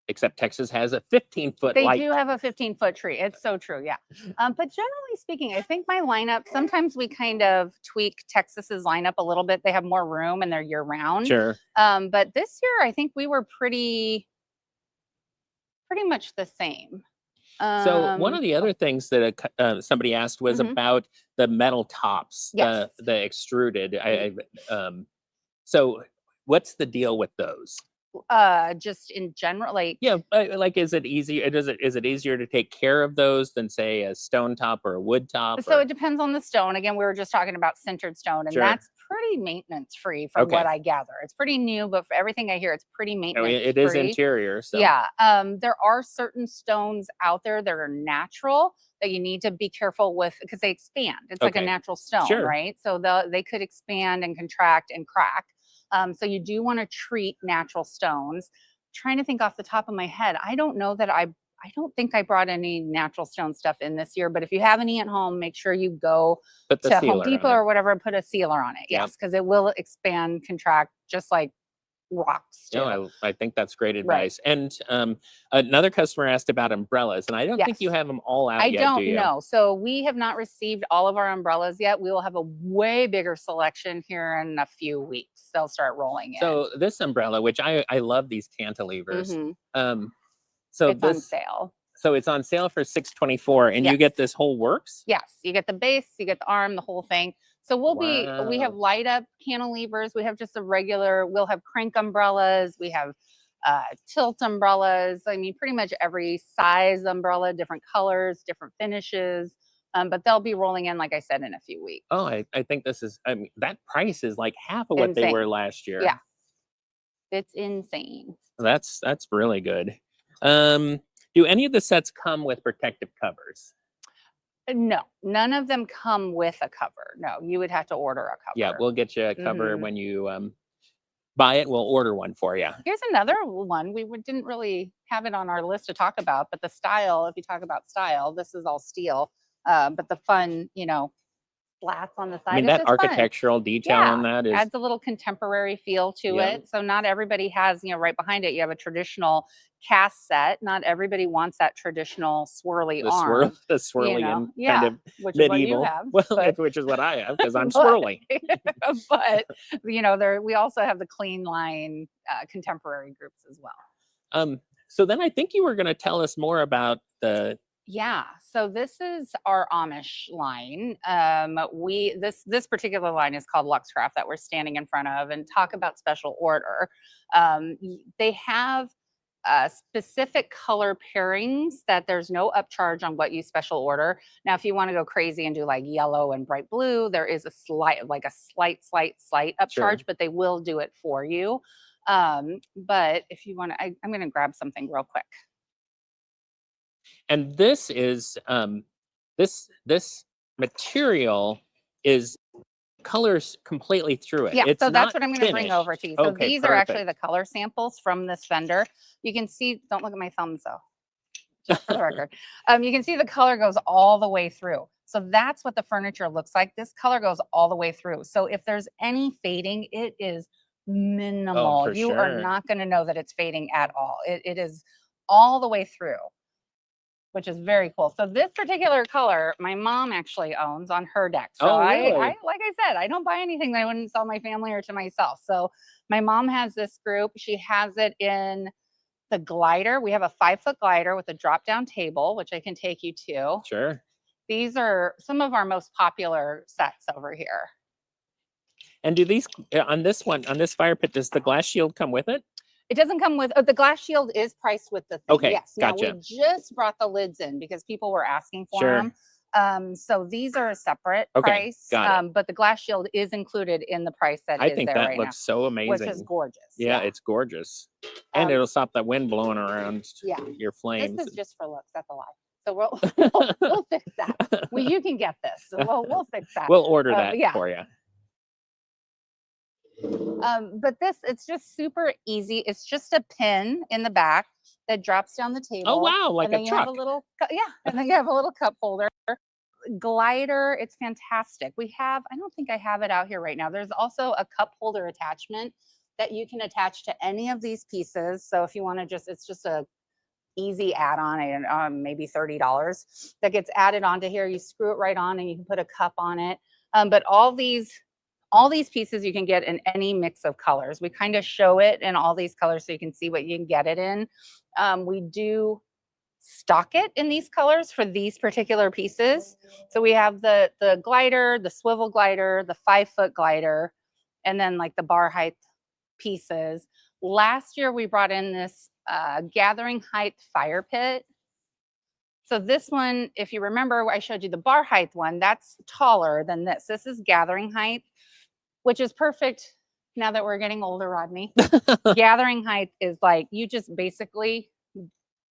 except Texas has a 15-foot They light. do have a 15-foot tree. It's so true. Yeah. But generally speaking, I think my lineup, sometimes we kind of tweak Texas's lineup a little bit. They have more room and they're year round. Sure. But this year, I think we were pretty much the same. So one of the other things that somebody asked was about the metal tops, Yes. the extruded. So what's the deal with those? Just in general, like, Yeah, like is it easier? Is it easier to take care of those than say a stone top or a wood top? so it depends on the stone. Again, we were just talking about sintered stone, and Sure. that's pretty maintenance free from what I gather. It's pretty new, but for everything I hear, it's pretty maintenance free. It is interior. So. Yeah. There are certain stones out there that are natural that you need to be careful with because they expand. It's like a natural stone, Sure. right? So they could expand and contract and crack. So you do want to treat natural stones. Trying to think off the top of my head, I don't know that I don't think I brought any natural stone stuff in this year, but if you have any at home, make sure you go to Home Depot or whatever and put a sealer on it. Yes, because it will expand, contract, just like rocks do. No, I think that's great advice. Right. And another customer asked about umbrellas, and I don't think you have them all out yet, don't do you? know. So we have not received all of our umbrellas yet. We will have a way bigger selection here in a few weeks. They'll start rolling in. So this umbrella, which I love these cantilevers. So it's on sale. So it's on sale for $624, and you get this whole works? Yes, you get the base, you get the arm, the whole thing. So we have light up cantilevers. We have just we'll have crank umbrellas. We have tilt umbrellas. I mean, pretty much every size umbrella, different colors, different finishes. But they'll be rolling in, like I said, in a few weeks. Oh, I think this is, I mean, that price is like half of what they were last year. Yeah. It's insane. That's really good. Do any of the sets come with protective covers? No, none of them come with a cover. No, you would have to order a cover. Yeah, we'll get you a cover when you buy it. We'll order one for you. Here's another one. We didn't really have it on our list to talk about, but the style, if you talk about style, this is all steel. But the fun, slats on the side. I mean, that architectural detail on that adds a little contemporary feel to it. So not everybody has, right behind it, you have a traditional cast set. Not everybody wants that traditional swirly arm. The swirly and kind of which medieval. Is what you have, which is what I have because I'm swirly. But we also have the clean line contemporary groups as well. So then I think you were going to tell us more about the Yeah, so this is our Amish line. This particular line is called Luxcraft that we're standing in front of, and talk about special order. They have specific color pairings that there's no upcharge on what you special order. Now, if you want to go crazy and do like yellow and bright blue, there is a slight Sure. upcharge, but they will do it for you. But if you want to, I'm going to grab something real quick. And this is this material is colors completely through it. Yeah, It's so that's not what I'm gonna bring over finished. to you. So Okay, these are actually perfect. the color samples from this vendor. You can see, don't look at my thumbs though, just for the record. You can see the color goes all the way through. So that's what the furniture looks like. This color goes all the way through. So if there's any fading, it is Oh, minimal. for You are sure. not gonna know that it's fading at all. It is all the way through, which is very cool. So this particular color, my mom actually owns on her deck. So Oh, I really? like I said, I don't buy anything that I wouldn't sell my family or to myself. So my mom has this group. She has it in the glider. We have a 5-foot glider with a drop down table, which I can take you to. Sure. These are some of our most popular sets over here. And do these on this one, on this fire pit, does the glass shield come with it? It doesn't come with the glass shield is priced with the thing. Okay, Yes. Now we gotcha. just brought the lids in because people were asking for Sure. them. So these are a separate Okay, price, got it. but the glass shield is included in the price that I is think there that right now, looks so which is amazing. gorgeous. Yeah, Yeah. it's gorgeous. And Um, it'll stop that wind blowing around yeah. your This flames. is just for looks. That's a lie. So we'll fix that. You can get this. So we'll fix that. We'll order that Yeah. for you. But this, it's just super easy. It's just a pin in the back that drops down the Oh, table. wow, like And a then you have a truck. little, yeah, and then you have a little cup holder. Glider, it's fantastic. We have, I don't think I have it out here right now. There's also a cup holder attachment that you can attach to any of these pieces. So if you want to just, it's just a easy add-on and maybe $30 that gets added onto here. You screw it right on and you can put a cup on it. But all these pieces you can get in any mix of colors. We kind of show it in all these colors so you can see what you can get it in. We do stock it in these colors for these particular pieces. So we have the glider, the swivel glider, the 5-foot glider, and then like the bar height pieces. Last year we brought in this gathering height fire pit. So this one, if you remember, I showed you the bar height one, that's taller than this. This is gathering height, which is perfect now that we're getting older, Rodney. Gathering height is like you just basically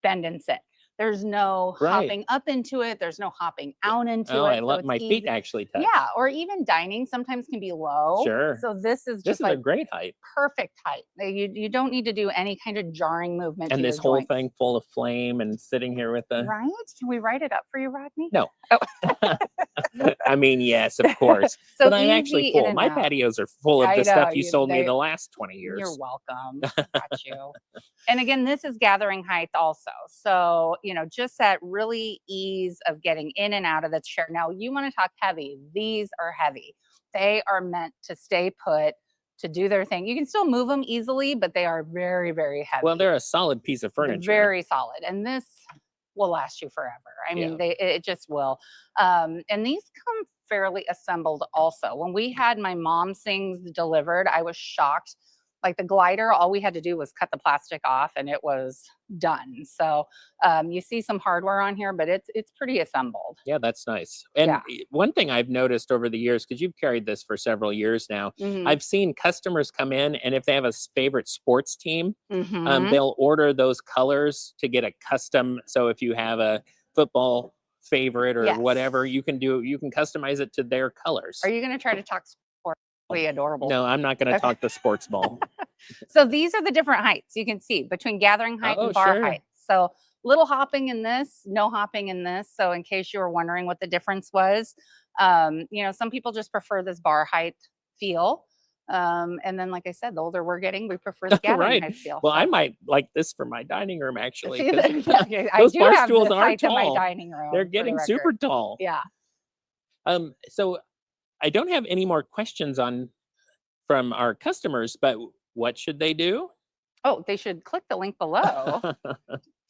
bend and sit. There's no Right. hopping up into it. There's no hopping out into Oh, I it. So love it's my feet easy. actually touch. Yeah, or even dining sometimes can be low. Sure. So this is This just is a like great height. perfect height. You don't need to do any kind of jarring movement to And your this whole joints. thing full of flame and sitting here with the Right? Can we write it up for you, Rodney? no. Oh. I mean, yes, of course. So But I'm actually easy in full. and My out. patios are full of I the know stuff you sold me the last 20 you're years. welcome. Got you. And again, this is gathering height also. So, just that really ease of getting in and out of the chair. Now, you want to talk heavy. These are heavy. They are meant to stay put, to do their thing. You can still move them easily, but they are very, very heavy. Well, they're a solid piece of They're furniture. very solid. And this will last you forever. I mean, Yeah. it just will. And these come fairly assembled also. When we had my mom's things delivered, I was shocked. Like the glider, all we had to do was cut the plastic off and it was done. So you see some hardware on here, but it's pretty assembled. Yeah, that's nice. And Yeah. one thing I've noticed over the years, because you've carried this for several years now, Hmm. I've seen customers come in, and if they have a favorite sports team, Hmm. they'll order those colors to get a custom. So if you have a football favorite or Yes. whatever, you can customize it to their colors. Are you going to try to talk sport? Really adorable. No, I'm not going to Okay. talk the sports ball. So these are the different heights you can see between gathering height Oh, and bar sure. height. So little hopping in this, no hopping in this. So in case you were wondering what the difference was, some people just prefer this bar height feel. And then, like I said, the older we're getting, we prefer the gathering Right. height feel. Well, I So might like this for my dining room actually, see, because okay, I those do bar have stools this are height in my tall. dining They're room, for the getting record. super tall. Yeah. So I don't have any more questions from our customers, but what should they do? Oh, they should click the link below.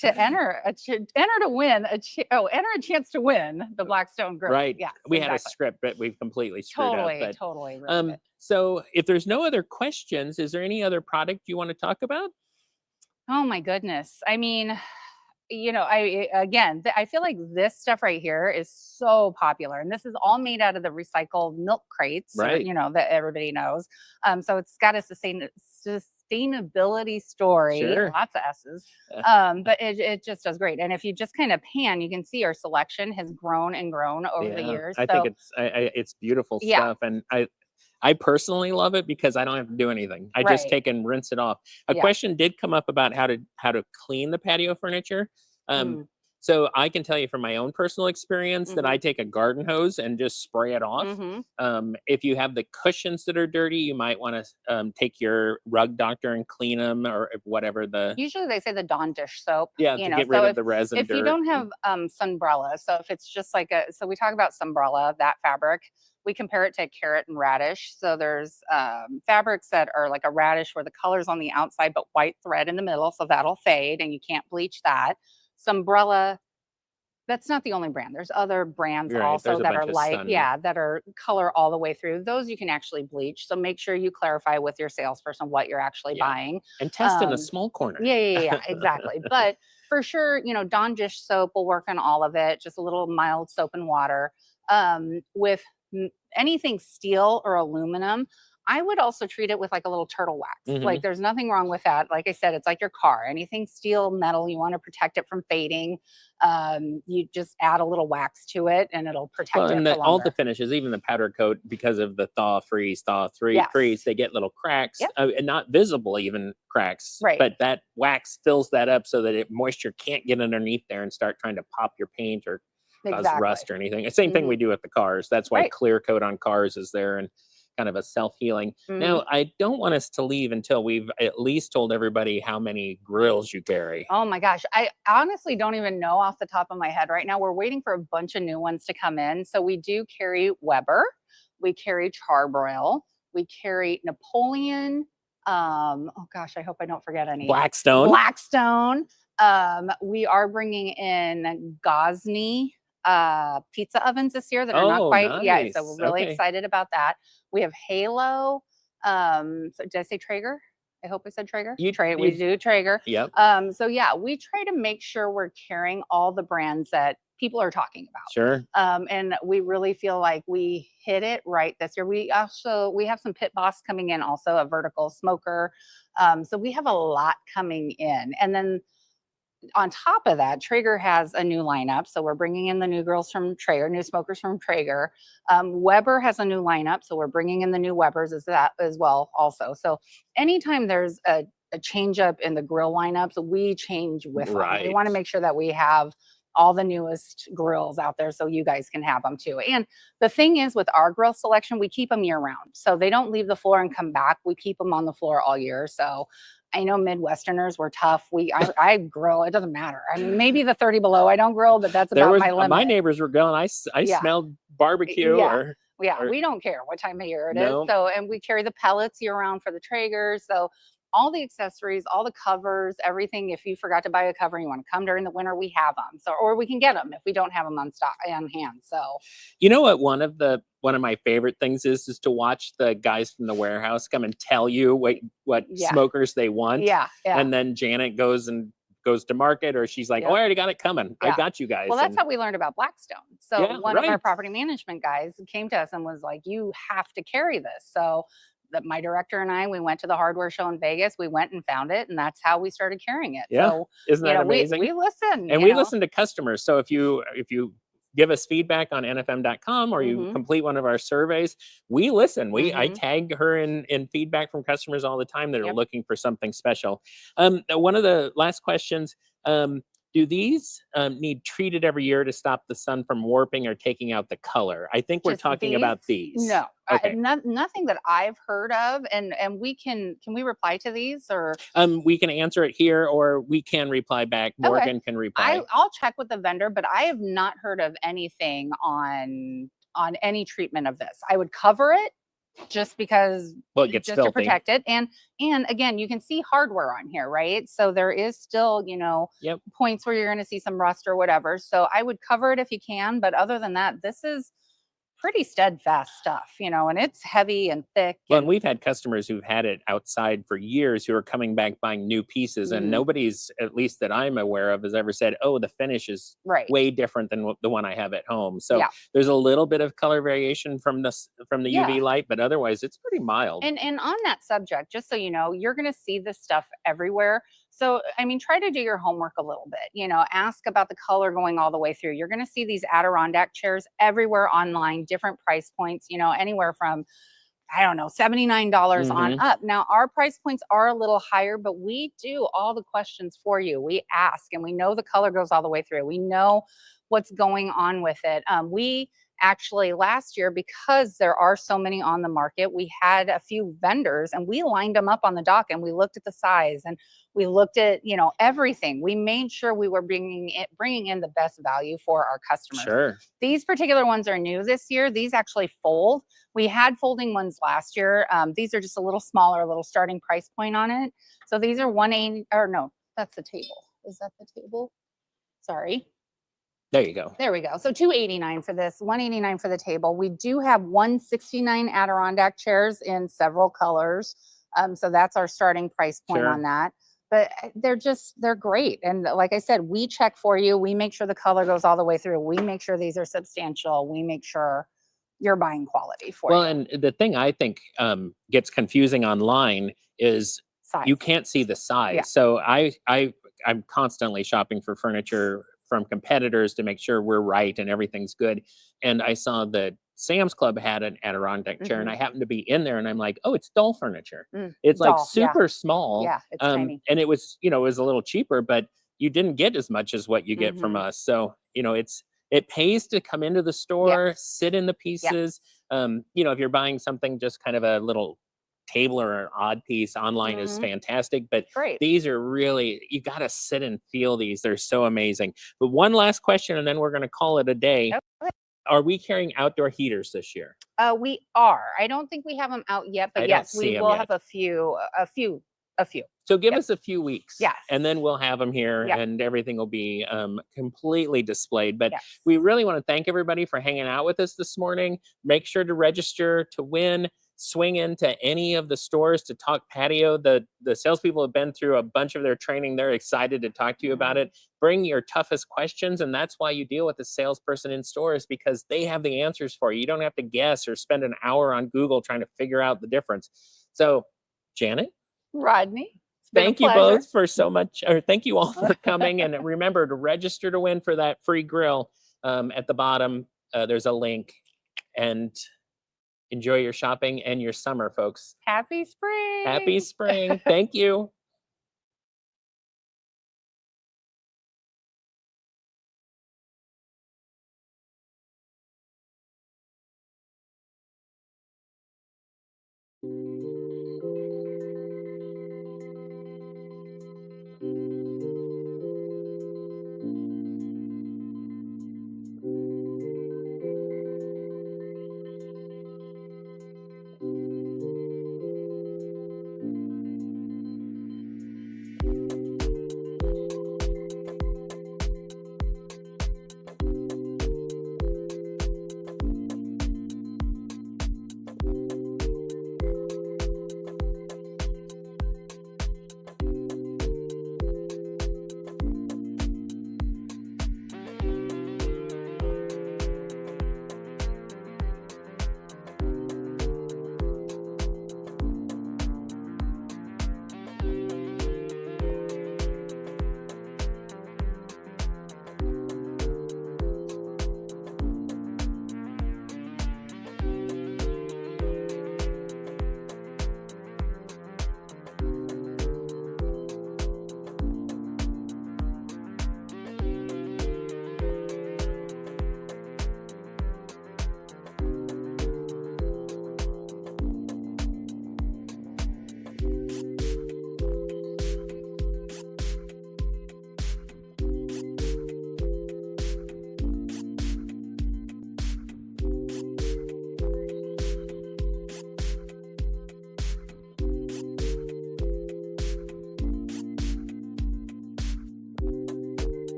to enter to win enter a chance to win the Blackstone Grill. Right. Yes, We had a exactly. script, but we've completely screwed up. But Totally, really good. so if there's no other questions, is there any other product you want to talk about? Oh my goodness. I mean, I feel like this stuff right here is so popular, and this is all made out of the recycled milk crates, or Right. that everybody knows. So it's got a sustainability story, Sure. lots of S's. Uh, But it just does great. And if you just kind of pan, you can see our selection has grown and grown over the Yeah, years. I think So it's beautiful yeah, stuff, and I personally love it because I don't have to do anything. I just right. take and rinse it off. A Yeah. question did come up about how to clean the patio furniture. Um, Mm, so I can tell you from my own personal experience that mm-hmm, I take a garden hose and just spray it off. mm-hmm. If you have the cushions that are dirty, you might want to take your rug doctor and clean them, or whatever the Usually they say the Dawn dish soap, yeah, to get rid So of the resin if you dirt. don't have sunbrella, so if it's just like so we talk about sunbrella, that fabric, we compare it to carrot and radish. So there's fabrics that are like a radish where the color's on the outside but white thread in the middle, so that'll fade and you can't bleach that. Sunbrella, that's not the only brand. There's other brands You're right. There's also a that are bunch of like, sun. yeah, that are color all the way through. Those you can actually bleach. So make sure you clarify with your salesperson what you're actually Yeah, buying. and test in a Um, small corner. yeah, exactly. But for sure, Dawn dish soap will work on all of it. Just a little mild soap and water. With anything steel or aluminum, I would also treat it with like a little turtle wax. Like Hmm. there's nothing wrong with that. Like I said, it's like your car. Anything steel, metal, you want to protect it from fading. You just add a little wax to it, and it'll Well, protect it and for all the longer. finishes, even the powder coat, because of the freeze, Yes. they get little cracks, Yep. and not visible even cracks. Right. But that wax fills that up so that moisture can't get underneath there and start trying to pop your paint or cause Exactly. rust or anything. The same thing Hmm. we do with the cars. That's why Right. clear coat on cars is there, and kind of a self healing. Hmm. Now, I don't want us to leave until we've at least told everybody how many grills you carry. Oh my gosh. I honestly don't even know off the top of my head right now. We're waiting for a bunch of new ones to come in. So we do carry Weber, we carry Charbroil, we carry Napoleon. Oh gosh, I hope I don't forget any. Blackstone. Blackstone. We are bringing in Gosney pizza ovens this year that are not Oh, quite, yeah. So we're nice. really Okay. excited about that. We have Halo. So did I say Traeger? I hope I said Traeger. We You do Traeger. yep. So yeah, we try to make sure we're carrying all the brands that people are talking about. Sure. And we really feel like we hit it right this year. We have some Pit Boss coming in, also a vertical smoker. So we have a lot coming in, and then on top of that, Traeger has a new lineup. So we're bringing in the new girls from Traeger, new smokers from Traeger. Weber has a new lineup. So we're bringing in the new Webers as well also. So anytime there's a change up in the grill lineups, we change with them. We Right. want to make sure that we have all the newest grills out there so you guys can have them too. And the thing is with our grill selection, we keep them year round. So they don't leave the floor and come back. We keep them on the floor all year. So I know Midwesterners were tough. I grill. It doesn't matter. I mean, maybe the 30 below I don't grill, but that's There about was my my limit. neighbors were going. I Yeah. smelled barbecue Yeah. or Yeah, or we don't care what time of year it is. no. So, and we carry the pellets year round for the Traegers. So, all the accessories, all the covers, everything. If you forgot to buy a cover, and you want to come during the winter, we have them. So, or we can get them if we don't have them on stock on hand. So, You know what? One of my favorite things is to watch the guys from the warehouse come and tell you what yeah, smokers they want, yeah, and then Janet goes to market, or she's like, "Oh, I yep, already got it coming. I yeah. got you guys." Well, that's And how we learned about Blackstone. So, yeah, one of our right. property management guys came to us and was like, "You have to carry this." So, that my director and I, we went to the hardware show in Vegas. We went and found it, and that's how we started carrying it. Yeah, So, isn't that we amazing? listen. And we listen to customers. So if you give us feedback on nfm.com, or you Mm-hmm. complete one of our surveys, we listen. I Mm-hmm. tag her in feedback from customers all the time that are Yep. looking for something special. One of the last questions, do these need treated every year to stop the sun from warping or taking out the color? I think we're Just talking these? about these. No, Okay. nothing that I've heard of. And we can we reply to these or We can answer it here, or we can reply back. okay? Morgan can reply. I'll check with the vendor, but I have not heard of anything on any treatment of this. I would cover it just because, Well, it gets just to filthy. protect it. And again, you can see hardware on here, right? So there is still, Yep. points where you're going to see some rust or whatever. So I would cover it if you can, but other than that, this is pretty steadfast stuff, and it's heavy and thick. Well, and we've had customers who've had it outside for years who are coming back buying new pieces, and nobody's, at least that I'm aware of, has ever said, "Oh, the finish is Right. way different than the one I have at home." So Yeah. there's a little bit of color variation from the Yeah. UV light, but otherwise it's pretty mild. And on that subject, just so you know, you're going to see this stuff everywhere. So, I mean, try to do your homework a little bit, ask about the color going all the way through. You're going to see these Adirondack chairs everywhere online, different price points, anywhere from, I don't know, $79 on up. Now, our price points are a little higher, but we do all the questions for you. We ask, and we know the color goes all the way through. We know what's going on with it. We actually last year, because there are so many on the market, we had a few vendors and we lined them up on the dock and we looked at the size and we looked at, everything. We made sure we were bringing in the best value for our customers. Sure. These particular ones are new this year. These actually fold. We had folding ones last year. These are just a little smaller, a little starting price point on it. So these are 180, or no, that's the table. Is that the table? Sorry. There you go. There we go. So $289 for this, $189 for the table. We do have $169 Adirondack chairs in several colors. So that's our starting price point on that. But they're great. And like I said, we check for you. We make sure the color goes all the way through. We make sure these are substantial. We make sure you're buying quality for you. Well, and the thing I think gets confusing online is Size. You can't see the size. Yeah. So I'm constantly shopping for furniture from competitors to make sure we're right and everything's good. And I saw that Sam's Club had an Adirondack chair, and I happened to be in there, and I'm like, "Oh, it's doll furniture. It's like super small. Yeah, it's tiny. And it was, it was a little cheaper, but you didn't get as much as what you get from us. So, it pays to come into the store, sit in the pieces. If you're buying something, just kind of a little table or an odd piece online is fantastic, but these are really, you got to sit and feel these. They're so amazing. But one last question, and then we're going to call it a day. Okay. Are we carrying outdoor heaters this year? We are. I don't think we have them out yet, but yes, we will have a few. So give us a few weeks. Yes. And then we'll have them here and everything will be completely displayed. But we really want to thank everybody for hanging out with us this morning. Make sure to register to win. Swing into any of the stores to talk patio. The salespeople have been through a bunch of their training. They're excited to talk to you about it. Bring your toughest questions. And that's why you deal with a salesperson in stores, because they have the answers for you. You don't have to guess or spend an hour on Google trying to figure out the difference. So, Janet? Rodney? Thank you both for so much, or thank you all for coming. And remember to register to win for that free grill. At the bottom, there's a link. And enjoy your shopping and your summer, folks. Happy spring. Happy spring. Thank you.